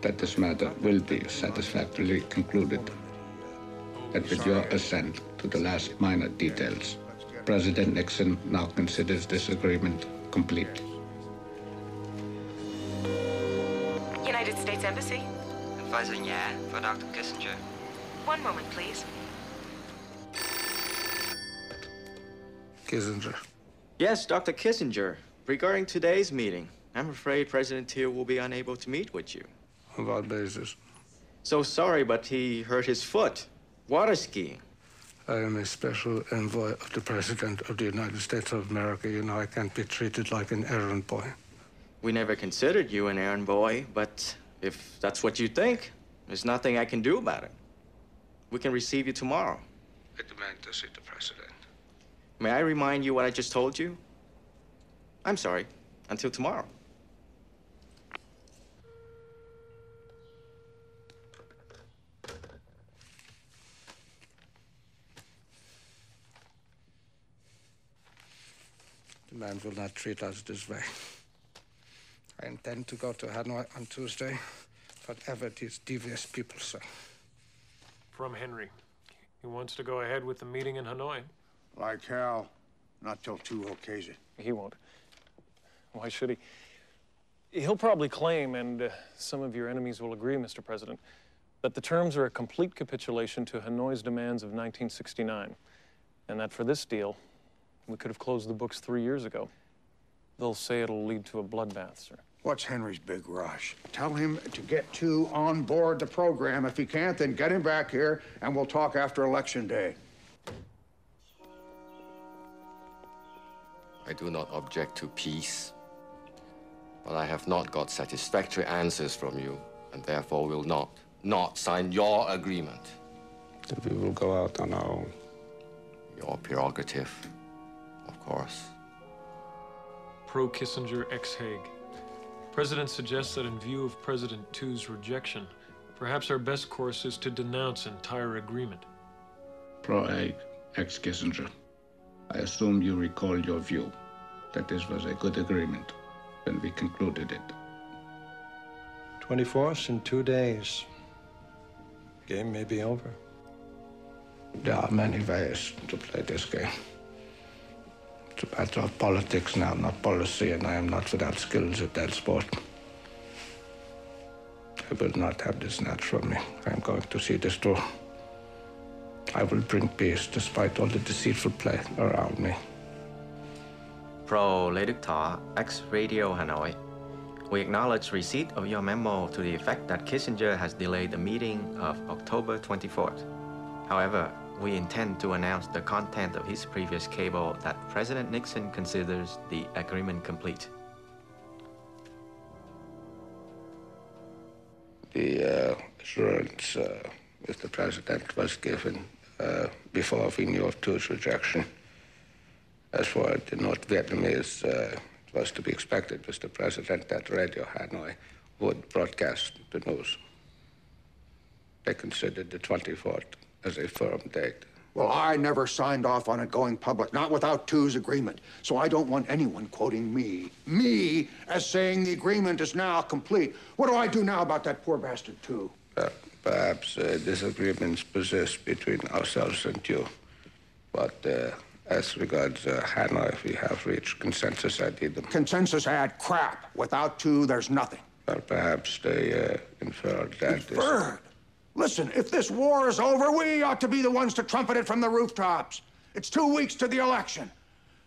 that this matter will be satisfactorily concluded. That with your assent to the last minor details, President Nixon now considers this agreement complete. United States Embassy. Advisor Yan for Dr. Kissinger. One moment, please. Kissinger. Yes, Dr. Kissinger. Regarding today's meeting, I'm afraid President Thiel will be unable to meet with you. On what basis? So sorry, but he hurt his foot. Water skiing. I am a special envoy of the President of the United States of America. You know, I can't be treated like an errand boy. We never considered you an errand boy, but if that's what you think, there's nothing I can do about it. We can receive you tomorrow. I demand to see the President. May I remind you what I just told you? I'm sorry. Until tomorrow. The man will not treat us this way. intend to go to Hanoi on Tuesday, whatever these devious people say. From Henry. He wants to go ahead with the meeting in Hanoi. Like hell. Not till 2 okays it. He won't. Why should he? He'll probably claim, and some of your enemies will agree, Mr. President, that the terms are a complete capitulation to Hanoi's demands of 1969, and that for this deal, we could have closed the books 3 years ago. They'll say it'll lead to a bloodbath, sir. What's Henry's big rush? Tell him to get 2 on board the program. If he can't, then get him back here, and we'll talk after Election Day. I do not object to peace, but I have not got satisfactory answers from you, and therefore will not sign your agreement. Then we will go out on our own. Your prerogative, of course. Pro-Kissinger ex-Hague. President suggests that in view of President Tu's rejection, perhaps our best course is to denounce entire agreement. Pro-Hague, ex-Kissinger. I assume you recall your view that this was a good agreement when we concluded it. 24th in 2 days. Game may be over. There are many ways to play this game. It's a matter of politics now, not policy, and I am not without skills at that sport. I will not have this snatched from me. I am going to see this through. I will bring peace despite all the deceitful play around me. Pro Lê Đức Thọ, ex-Radio Hanoi. We acknowledge receipt of your memo to the effect that Kissinger has delayed the meeting of October 24th. However, we intend to announce the content of his previous cable that President Nixon considers the agreement complete. The assurance Mr. President was given before we knew of Tu's rejection. As for the North Vietnamese, it was to be expected, Mr. President, that Radio Hanoi would broadcast the news. They considered the 24th as a firm date. Well, I never signed off on it going public, not without Tu's agreement. So I don't want anyone quoting me as saying the agreement is now complete. What do I do now about that poor bastard Tu? Perhaps disagreements persist between ourselves and you. But as regards Hanoi, we have reached consensus ad idem. Consensus ad crap. Without Tu, there's nothing. Well, perhaps they inferred that... Inferred? Listen, if this war is over, we ought to be the ones to trumpet it from the rooftops. It's 2 weeks to the election.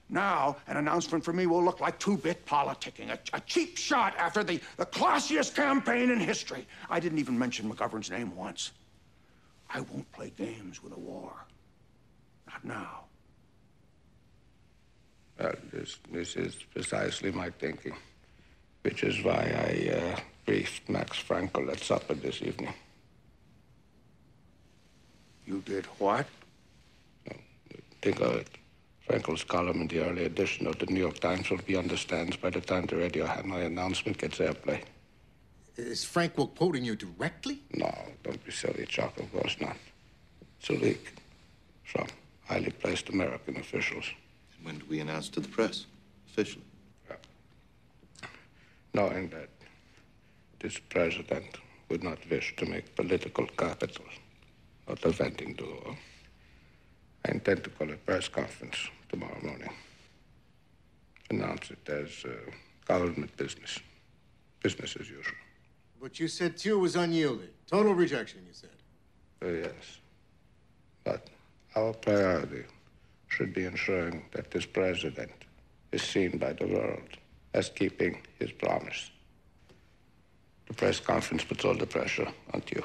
Now, an announcement from me will look like two-bit politicking, a cheap shot after the classiest campaign in history. I didn't even mention McGovern's name once. I won't play games with a war. Not now. Well, this is precisely my thinking, which is why I briefed Max Frankel at supper this evening. You did what? Think of it. Frankel's column in the early edition of the New York Times will be on the stands by the time the Radio Hanoi announcement gets airplay. Is Frankel quoting you directly? No, don't be silly, Chuck. Of course not. It's a leak from highly placed American officials. And when do we announce to the press, officially? Knowing that this president would not wish to make political capital out of venting the war, I intend to call a press conference tomorrow morning. Announce it as government business. Business as usual. But you said Tu was unyielding. Total rejection, you said. Yes. But our priority should be ensuring that this president is seen by the world as keeping his promise. The press conference puts all the pressure on you.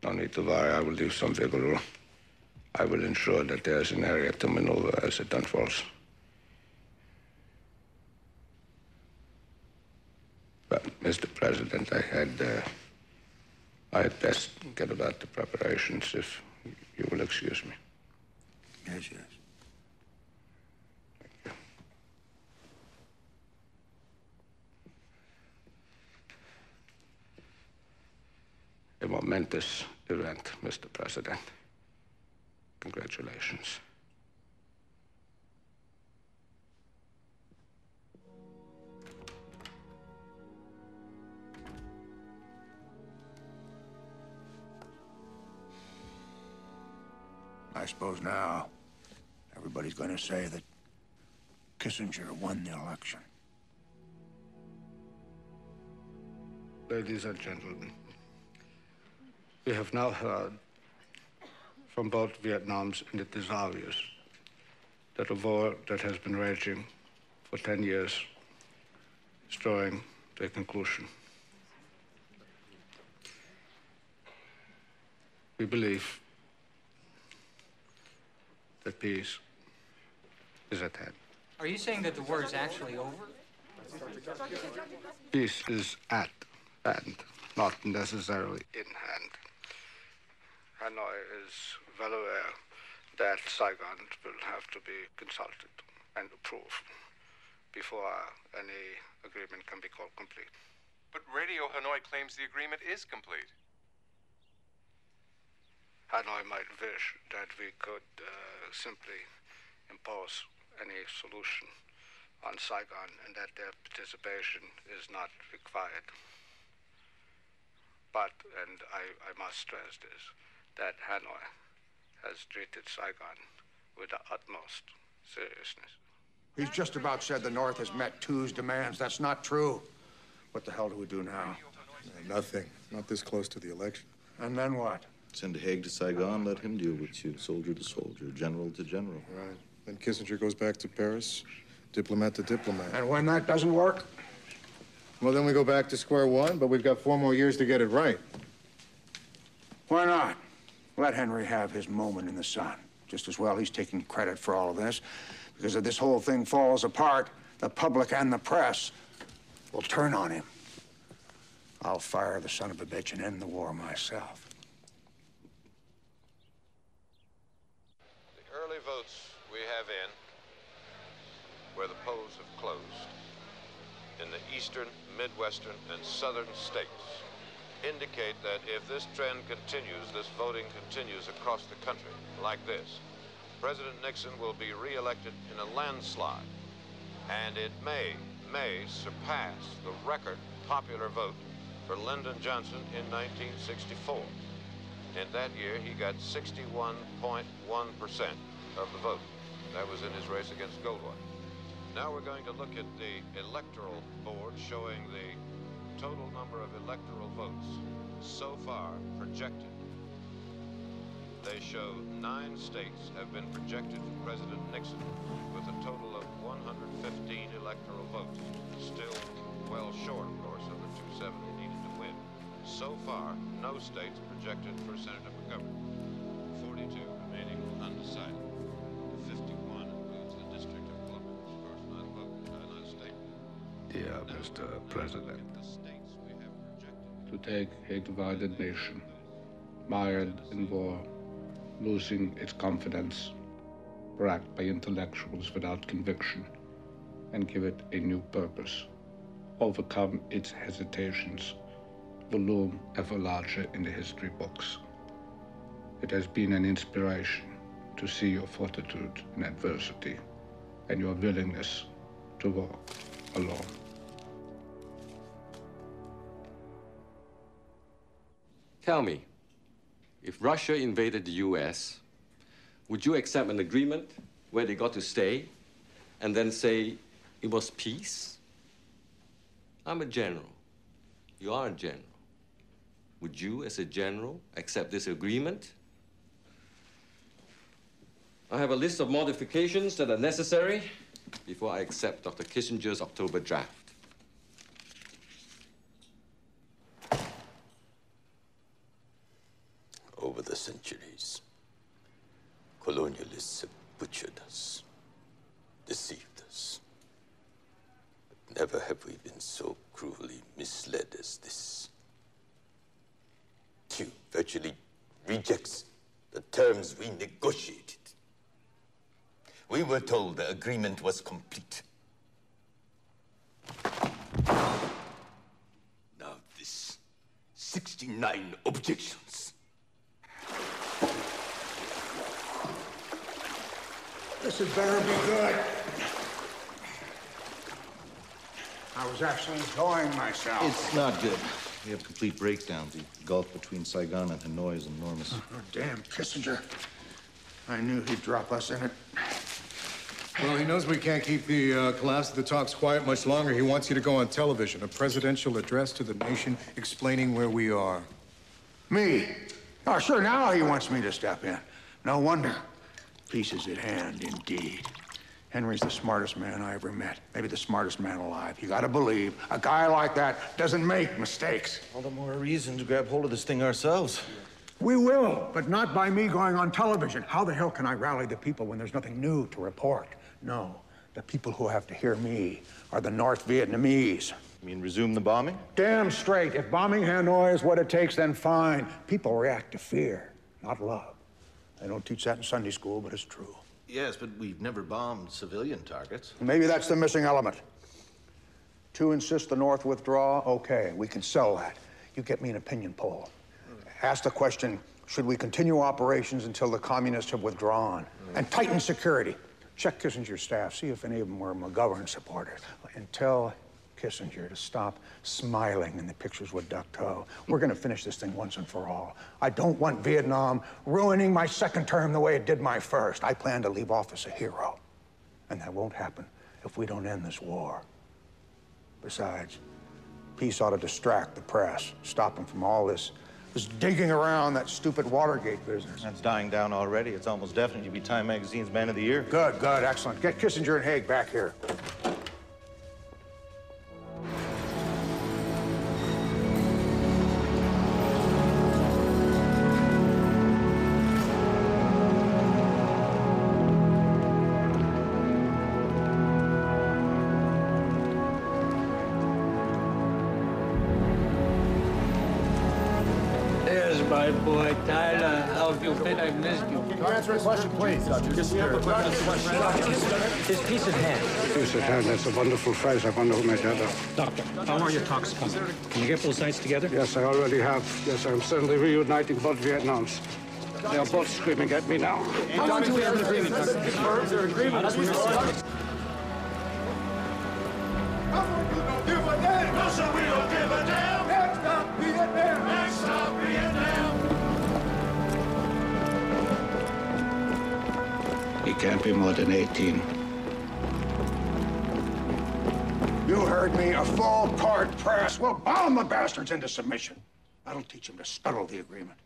No need to worry, I will leave some wiggle room. I will ensure that there's an area to maneuver as it unfolds. But, Mr. President, I had best get about the preparations, if you will excuse me. Yes, yes. A momentous event, Mr. President. Congratulations. suppose now everybody's going to say that Kissinger won the election. Ladies and gentlemen, we have now heard from both Vietnams and its desires that a war that has been raging for 10 years is drawing to a conclusion. We believe that peace is at hand. Are you saying that the war is actually over? Peace is at hand, not necessarily in hand. Hanoi is well aware that Saigon will have to be consulted and approved before any agreement can be called complete. But Radio Hanoi claims the agreement is complete. Hanoi might wish that we could simply impose any solution on Saigon and that their participation is not required. But, and I must stress this, that Hanoi has treated Saigon with the utmost seriousness. He's just about said the North has met TWO's demands. That's not true. What the hell do we do now? Nothing. Not this close to the election. And then what? Send Haig to Saigon, let him deal with you, soldier to soldier, general to general. Right. Then Kissinger goes back to Paris, diplomat to diplomat. And when that doesn't work? Well, then we go back to square one, but we've got 4 more years to get it right. Why not? Let Henry have his moment in the sun. Just as well he's taking credit for all of this. Because if this whole thing falls apart, the public and the press will turn on him. I'll fire the son of a bitch and end the war myself. The early votes we have in, where the polls have closed, in the eastern, midwestern, and southern states, indicate that if this trend continues, this voting continues across the country like this, President Nixon will be re-elected in a landslide, and it may surpass the record popular vote for Lyndon Johnson in 1964. In that year, he got 61.1% of the vote. That was in his race against Goldwater. Now we're going to look at the electoral board showing the total number of electoral votes so far projected. They show 9 states have been projected for President Nixon with a total of 115 electoral votes. Still well short, of course, of the 270 needed to win. So far, no states projected for Senator McGovern. 42 remaining undecided. The 51 includes the District of Columbia, which of course not a vote, not a state. Dear Mr. President, to take a divided nation, mired in war, losing its confidence, racked by intellectuals without conviction, and give it a new purpose, overcome its hesitations, will loom ever larger in the history books. It has been an inspiration to see your fortitude in adversity and your willingness to walk alone. Tell me, if Russia invaded the US, would you accept an agreement where they got to stay and then say it was peace? I'm a general. You are a general. Would you, as a general, accept this agreement? I have a list of modifications that are necessary before I accept Dr. Kissinger's October draft. Over the centuries, colonialists have butchered us, deceived us. But never have we been so cruelly misled as this. Q virtually rejects the terms we negotiated. We were told the agreement was complete. Now this 69 objections. This had better be good. I was actually enjoying myself. It's not good. We have complete breakdown. The gulf between Saigon and Hanoi is enormous. Oh, damn Kissinger. I knew he'd drop us in it. Well, he knows we can't keep the collapse of the talks quiet much longer. He wants you to go on television, a presidential address to the nation explaining where we are. Me? Oh, sure, now he wants me to step in. No wonder. Peace is at hand, indeed. Henry's the smartest man I ever met. Maybe the smartest man alive. You gotta believe, a guy like that doesn't make mistakes. All the more reason to grab hold of this thing ourselves. We will, but not by me going on television. How the hell can I rally the people when there's nothing new to report? No, the people who have to hear me are the North Vietnamese. You mean resume the bombing? Damn straight. If bombing Hanoi is what it takes, then fine. People react to fear, not love. They don't teach that in Sunday school, but it's true. Yes, but we've never bombed civilian targets. Maybe that's the missing element. To insist the North withdraw, okay, we can sell that. You get me an opinion poll. Ask the question, should we continue operations until the communists have withdrawn? And tighten security. Check Kissinger's staff, see if any of them were McGovern supporters. And tell Kissinger to stop smiling in the pictures with Duck Toe. We're gonna finish this thing once and for all. I don't want Vietnam ruining my second term the way it did my first. I plan to leave office a hero. And that won't happen if we don't end this war. Besides, peace ought to distract the press, stop them from all this digging around that stupid Watergate business. That's dying down already. It's almost definitely to be Time Magazine's Man of the Year. Good, good, excellent. Get Kissinger and Haig back here. My boy, Tyler, how have you been? I've missed you. Can you answer a question, please, Dr. Kissinger? His peace at hand. Peace at hand, that's a wonderful phrase. I wonder who made that up. Doctor, how are your talks coming? Can you get both sides together? Yes, I already have. Yes, I'm certainly reuniting both Vietnams. They are both screaming at me now. How long do we have an agreement, Doctor? Confirms their agreement. As we start. He can't be more than 18. You heard me, a full-court press. We'll bomb the bastards into submission. That'll teach them to scuttle the agreement.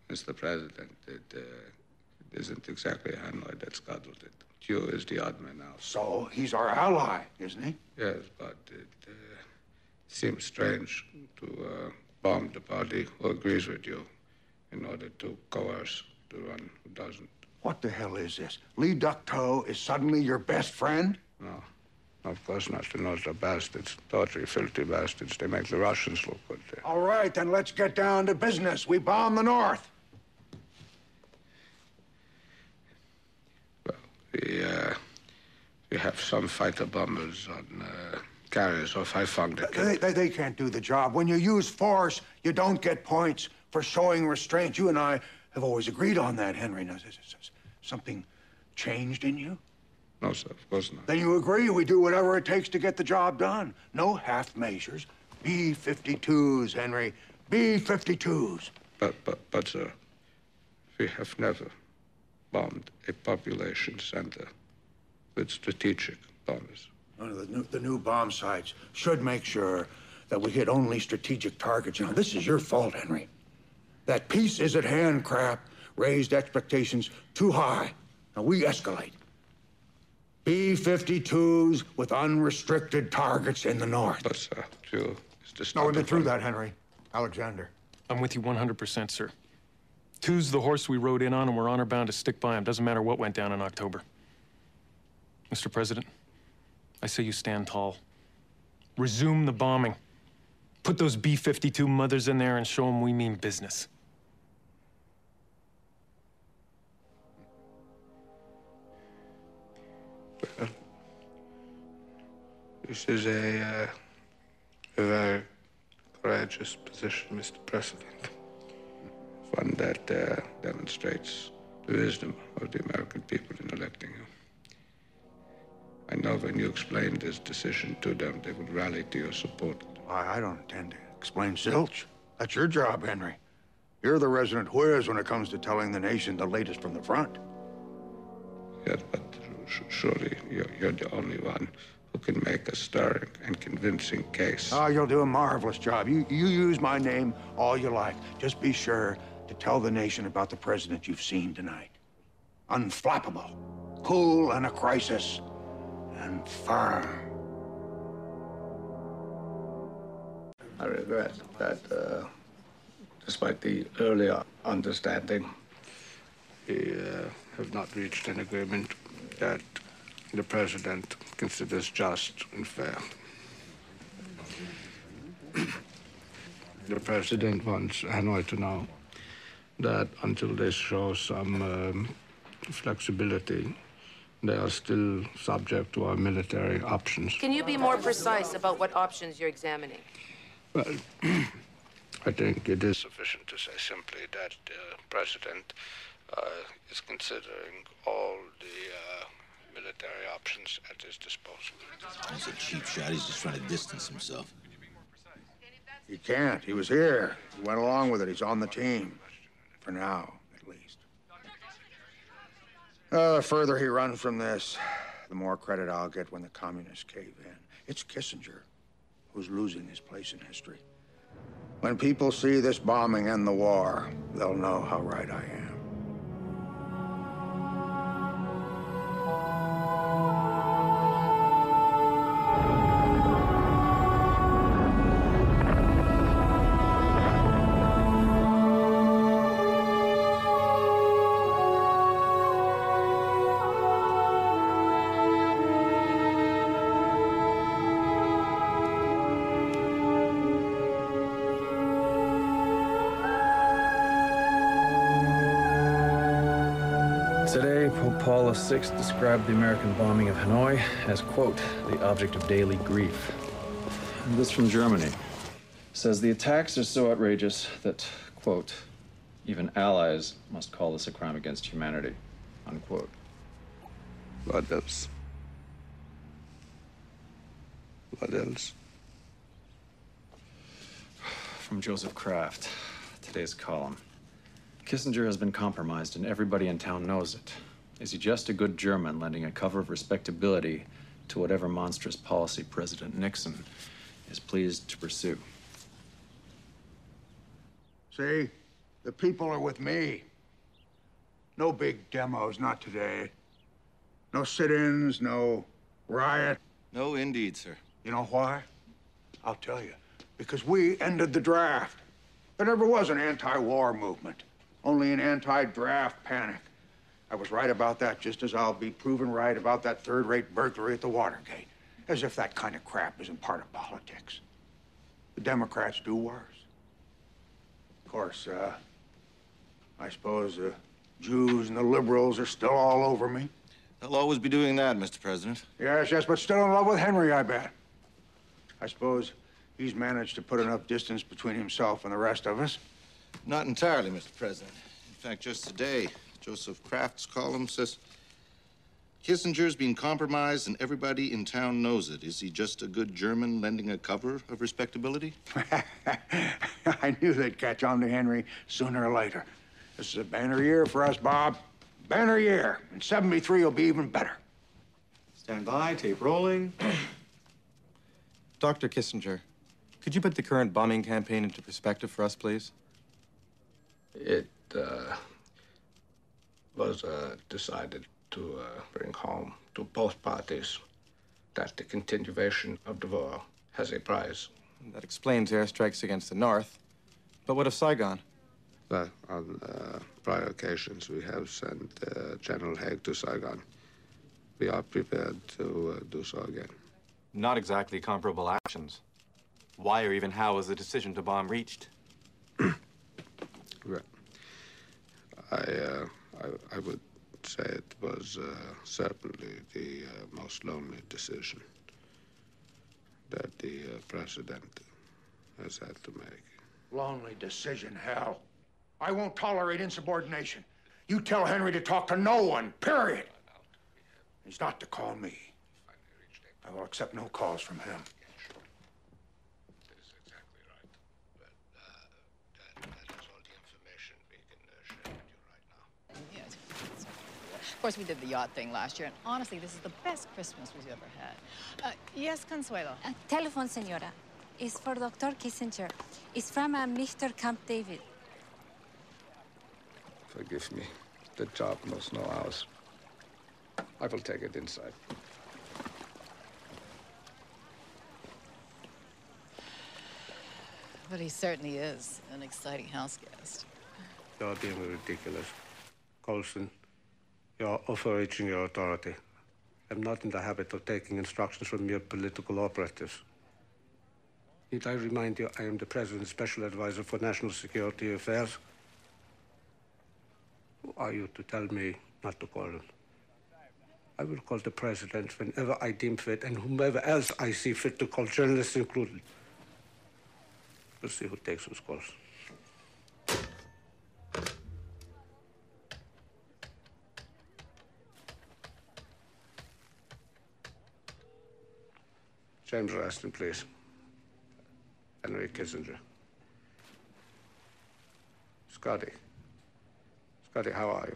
Mr. President, it isn't exactly Hanoi that scuttled it. Q is the odd man out. So he's our ally, isn't he? Yes, but it seems strange to bomb the party who agrees with you in order to coerce the one who doesn't. What the hell is this? Lee Duck Toe is suddenly your best friend? No, of course not. The North are bastards, tawdry, filthy bastards. They make the Russians look good there. All right, then let's get down to business. We bomb the North. We have some fighter bombers on carriers off Haiphong. They can't do the job. When you use force, you don't get points for showing restraint. You and I have always agreed on that, Henry. Now, something changed in you? No, sir, of course not. Then you agree we do whatever it takes to get the job done. No half measures. B-52s, Henry. B-52s. But, sir, we have never bombed a population center with strategic bombers. The new bomb sites should make sure that we hit only strategic targets. You know, this is your fault, Henry. That peace is at hand crap raised expectations too high. Now we escalate. B-52s with unrestricted targets in the North. But, sir, Q is the No, we've been through that, Henry. Alexander. I'm with you 100%, sir. Two's the horse we rode in on, and we're honor-bound to stick by him. Doesn't matter what went down in October. Mr. President, I say you stand tall. Resume the bombing. Put those B-52 mothers in there and show them we mean business. Well, this is a very courageous position, Mr. President. One that demonstrates the wisdom of the American people in electing you. I know when you explain this decision to them, they would rally to your support. I don't intend to explain zilch. That's your job, Henry. You're the resident whiz when it comes to telling the nation the latest from the front. Yes, but surely you're the only one who can make a stirring and convincing case. Oh, you'll do a marvelous job. You use my name all you like. Just be sure to tell the nation about the president you've seen tonight. Unflappable, cool in a crisis, and firm. I regret that, despite the earlier understanding, we have not reached an agreement that the president considers just and fair. The president wants Hanoi to know that until they show some flexibility, they are still subject to our military options. Can you be more precise about what options you're examining? Well, I think it is sufficient to say simply that the president is considering all the military options at his disposal. He's a cheap shot. He's just trying to distance himself. He can't. He was here. He went along with it. He's on the team. For now, at least. The further he runs from this, the more credit I'll get when the communists cave in. It's Kissinger who's losing his place in history. When people see this bombing end the war, they'll know how right I am. Today, Pope Paul VI described the American bombing of Hanoi as, quote, the object of daily grief. And this from Germany says the attacks are so outrageous that, quote, even allies must call this a crime against humanity, unquote. What else? What else? From Joseph Kraft, today's column. Kissinger has been compromised, and everybody in town knows it. Is he just a good German lending a cover of respectability to whatever monstrous policy President Nixon is pleased to pursue? See? The people are with me. No big demos, not today. No sit-ins, no riot. No, indeed, sir. You know why? I'll tell you. Because we ended the draft. There never was an anti-war movement. Only an anti-draft panic. I was right about that, just as I'll be proven right about that third-rate burglary at the Watergate. As if that kind of crap isn't part of politics. The Democrats do worse. Of course, I suppose the Jews and the liberals are still all over me. They'll always be doing that, Mr. President. Yes, but still in love with Henry, I bet. I suppose he's managed to put enough distance between himself and the rest of us. Not entirely, Mr. President. In fact, just today, Joseph Kraft's column says Kissinger's been compromised and everybody in town knows it. Is he just a good German lending a cover of respectability? I knew they'd catch on to Henry sooner or later. This is a banner year for us, Bob. Banner year. And 73 will be even better. Stand by, tape rolling. Dr. Kissinger, could you put the current bombing campaign into perspective for us, please? It was decided to bring home to both parties that the continuation of the war has a price. That explains airstrikes against the north. But what of Saigon? On prior occasions, we have sent General Haig to Saigon. We are prepared to do so again. Not exactly comparable actions. Why or even how was the decision to bomb reached? Well, I would say it was certainly the most lonely decision that the president has had to make. Lonely decision, hell. I won't tolerate insubordination. You tell Henry to talk to no one, period. He's not to call me. I will accept no calls from him. Of course, we did the yacht thing last year, and honestly, this is the best Christmas we've ever had. Yes, Consuelo? Telephone, senora. It's for Dr. Kissinger. It's from Mr. Camp David. Forgive me. The job knows no hours. I will take it inside. But he certainly is an exciting house guest. You're being ridiculous. Coulson, you're overreaching your authority. I'm not in the habit of taking instructions from mere political operatives. Need I remind you, I am the President's Special Advisor for National Security Affairs? Who are you to tell me not to call him? I will call the President whenever I deem fit, and whomever else I see fit to call, journalists included. We'll see who takes those calls. James Raston, please. Henry Kissinger. Scotty. Scotty, how are you?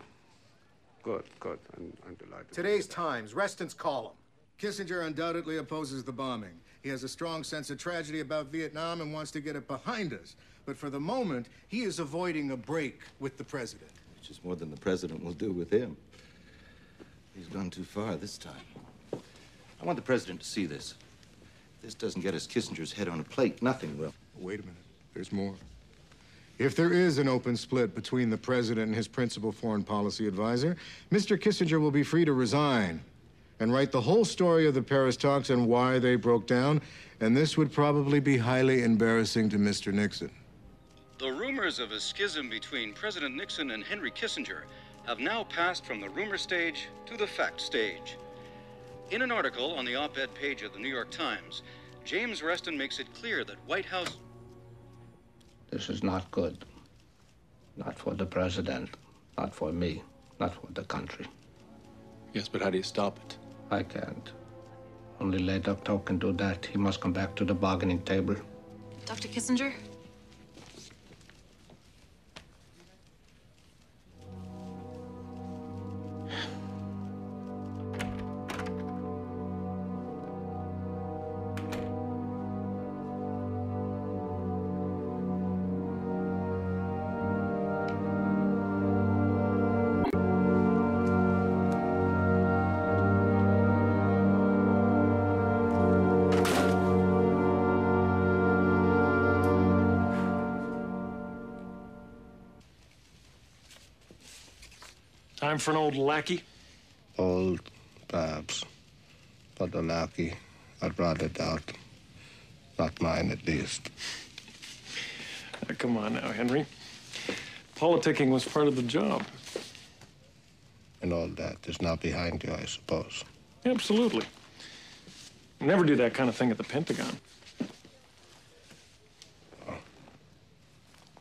Good, good. I'm delighted. Today's Times, Reston's column. Kissinger undoubtedly opposes the bombing. He has a strong sense of tragedy about Vietnam and wants to get it behind us. But for the moment, he is avoiding a break with the president. Which is more than the president will do with him. He's gone too far this time. I want the president to see this. If this doesn't get us Kissinger's head on a plate, nothing will. Wait a minute. There's more. If there is an open split between the president and his principal foreign policy advisor, Mr. Kissinger will be free to resign and write the whole story of the Paris talks and why they broke down, and this would probably be highly embarrassing to Mr. Nixon. The rumors of a schism between President Nixon and Henry Kissinger have now passed from the rumor stage to the fact stage. In an article on the op-ed page of the New York Times, James Reston makes it clear that White House... This is not good. Not for the president, not for me, not for the country. Yes, but how do you stop it? I can't. Only late Dr. can do that. He must come back to the bargaining table. Dr. Kissinger? Time for an old lackey? Old, perhaps. But a lackey, I'd rather doubt. Not mine, at least. Come on now, Henry. Politicking was part of the job. And all that is now behind you, I suppose. Absolutely. Never do that kind of thing at the Pentagon.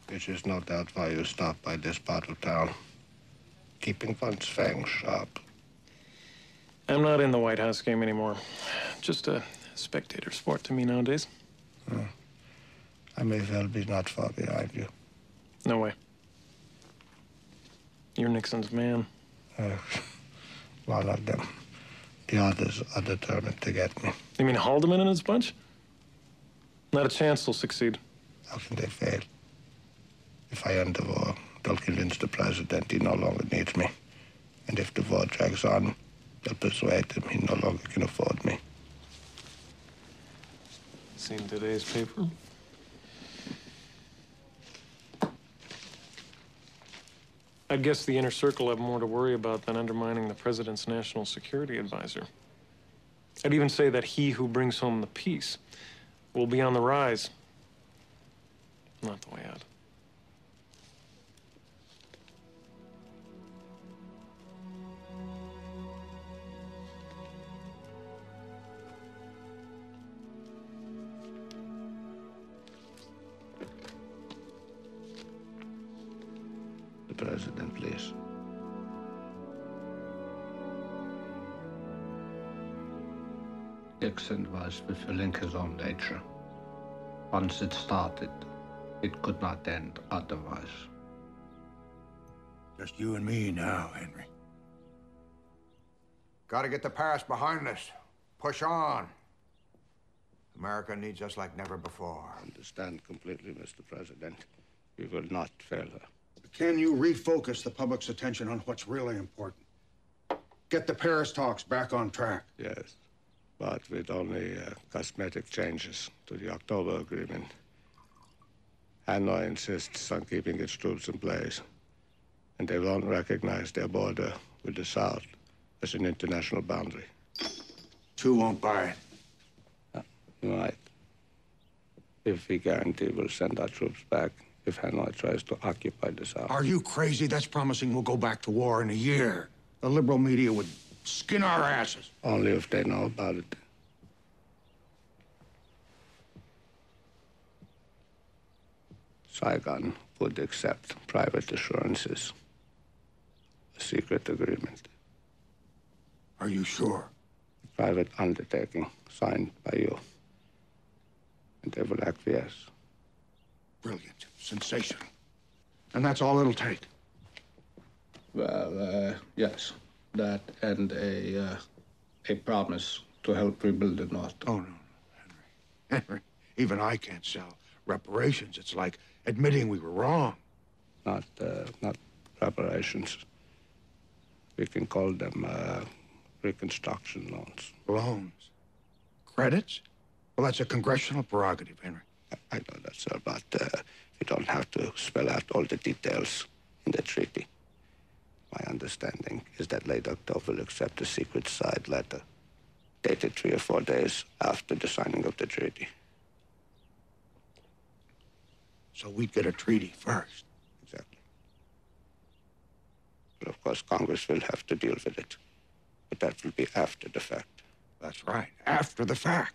Which is no doubt why you stopped by this part of town. Keeping one's fangs sharp. I'm not in the White House game anymore. Just a spectator sport to me nowadays. I may well be not far behind you. No way. You're Nixon's man. One of them. The others are determined to get me. You mean Haldeman and his bunch? Not a chance they'll succeed. How can they fail? If I end the war, they'll convince the president he no longer needs me. And if the war drags on, they'll persuade him he no longer can afford me. Seen today's paper? I'd guess the inner circle have more to worry about than undermining the president's national security advisor. I'd even say that he who brings home the peace will be on the rise, not the way out. The president, please. Nixon was fulfilling his own nature. Once it started, it could not end otherwise. Just you and me now, Henry. Gotta get the past behind us. Push on. America needs us like never before. I understand completely, Mr. President. We will not fail her. Can you refocus the public's attention on what's really important? Get the Paris talks back on track. Yes, but with only cosmetic changes to the October agreement. Hanoi insists on keeping its troops in place, and they won't recognize their border with the South as an international boundary. Two won't buy it. Right. If we guarantee we'll send our troops back if Hanoi tries to occupy the South. Are you crazy? That's promising we'll go back to war in a year. The liberal media would skin our asses. Only if they know about it. Saigon would accept private assurances, a secret agreement. Are you sure? A private undertaking signed by you. And they will acquiesce. Brilliant. Sensational. And that's all it'll take. Well, yes. That and a promise to help rebuild the North. Oh, no, Henry. Even I can't sell reparations. It's like admitting we were wrong. Not reparations. We can call them reconstruction loans. Loans? Credits? Well, that's a congressional prerogative, Henry. I know that, sir, but we don't have to spell out all the details in the treaty. My understanding is that late October will accept a secret side letter, dated 3 or 4 days after the signing of the treaty. So we'd get a treaty first. Exactly. But of course, Congress will have to deal with it. But that will be after the fact. That's right, after the fact.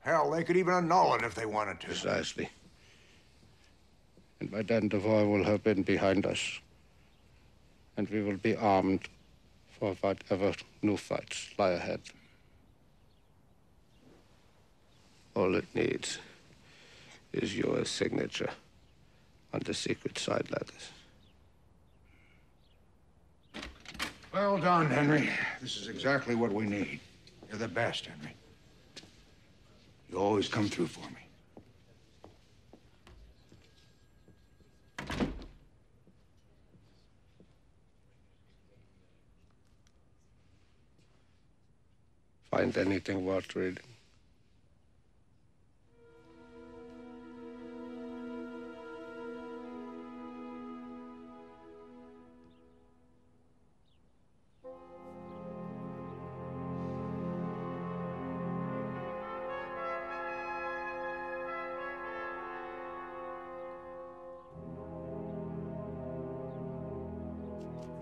Hell, they could even annul it if they wanted to. Precisely. And by then, the war will have been behind us. And we will be armed for whatever new fights lie ahead. All it needs is your signature on the secret side letters. Well done, Henry. This is exactly what we need. You're the best, Henry. You always come through for me. Find anything worth reading?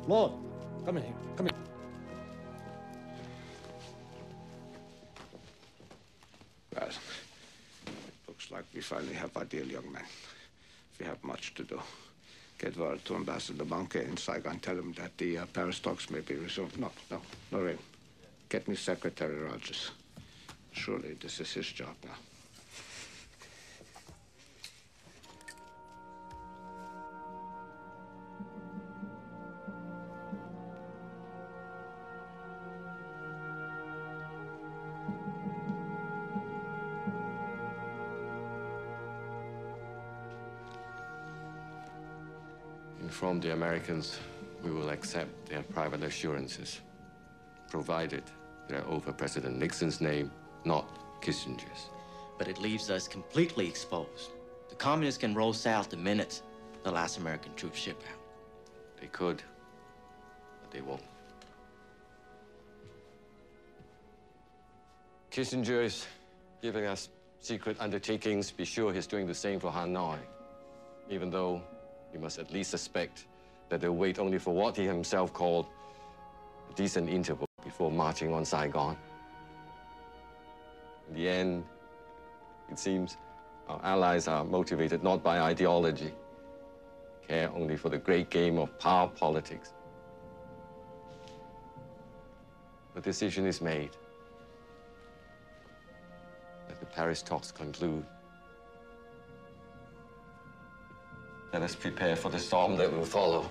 Lord, come in here. Come in. Well, it looks like we finally have our deal, young man. We have much to do. Get word to Ambassador Bunker in Saigon. Tell him that the Paris talks may be resumed. No, Lorraine. Get me Secretary Rogers. Surely this is his job now. From the Americans, we will accept their private assurances, provided they're over President Nixon's name, not Kissinger's. But it leaves us completely exposed. The communists can roll south the minute the last American troops ship out. They could, but they won't. Kissinger is giving us secret undertakings. Be sure he's doing the same for Hanoi, even though we must at least suspect that they'll wait only for what he himself called a decent interval before marching on Saigon. In the end, it seems our allies are motivated not by ideology, care only for the great game of power politics. The decision is made. Let the Paris talks conclude. Let us prepare for the storm that will follow.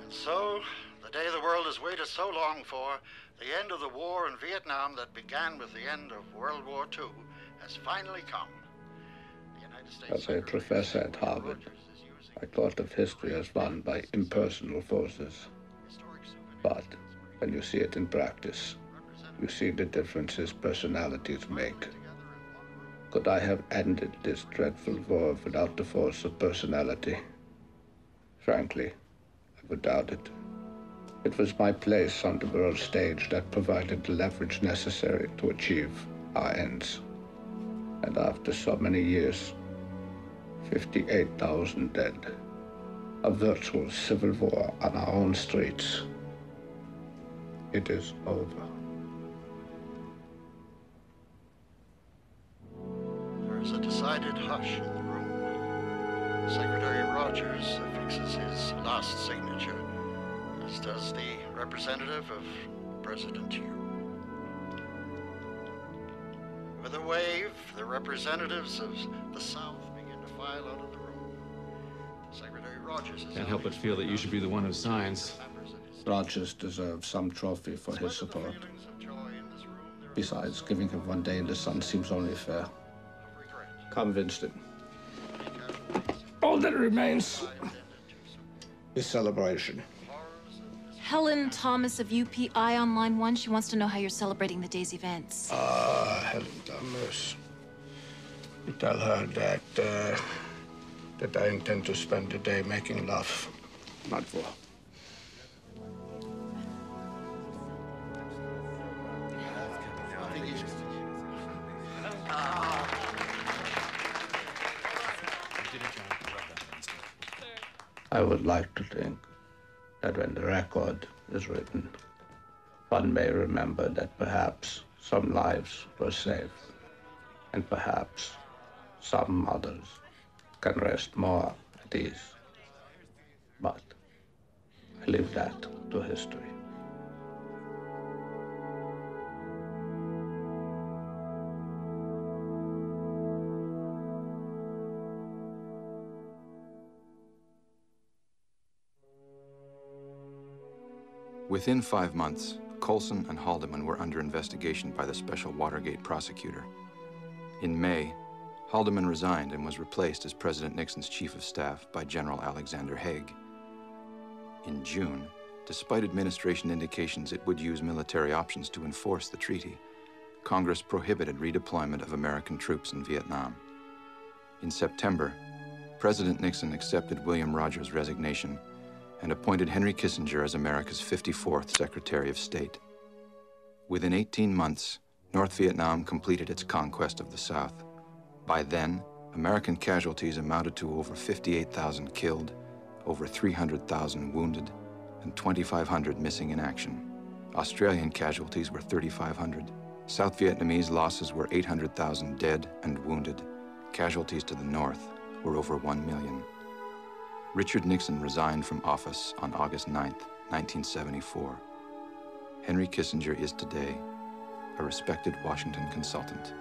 And so, the day the world has waited so long for, the end of the war in Vietnam that began with the end of World War II, has finally come. The United States As a professor at Harvard, I thought of history as won by impersonal forces. But when you see it in practice, you see the differences personalities make. Could I have ended this dreadful war without the force of personality? Frankly, I would doubt it. It was my place on the world stage that provided the leverage necessary to achieve our ends. And after so many years, 58,000 dead, a virtual civil war on our own streets, it is over. There is a decided hush in the room. Secretary Rogers affixes his last signature, as does the representative of President Yu. With a wave, the representatives of the South begin to file out of the room. Secretary Rogers is Can't help but feel that you should be the one who signs. Rogers deserves some trophy for his support. Besides, giving him 1 day in the sun seems only fair. Convinced it. All that remains is celebration. Helen Thomas of UPI on line 1. She wants to know how you're celebrating the day's events. Helen Thomas. You tell her that I intend to spend the day making love, not war. I would like to think that when the record is written, one may remember that perhaps some lives were saved, and perhaps some mothers can rest more at ease. But I leave that to history. Within 5 months, Coulson and Haldeman were under investigation by the special Watergate prosecutor. In May, Haldeman resigned and was replaced as President Nixon's chief of staff by General Alexander Haig. In June, despite administration indications it would use military options to enforce the treaty, Congress prohibited redeployment of American troops in Vietnam. In September, President Nixon accepted William Rogers' resignation and appointed Henry Kissinger as America's 54th Secretary of State. Within 18 months, North Vietnam completed its conquest of the South. By then, American casualties amounted to over 58,000 killed, over 300,000 wounded, and 2,500 missing in action. Australian casualties were 3,500. South Vietnamese losses were 800,000 dead and wounded. Casualties to the north were over 1 million. Richard Nixon resigned from office on August 9, 1974. Henry Kissinger is today a respected Washington consultant.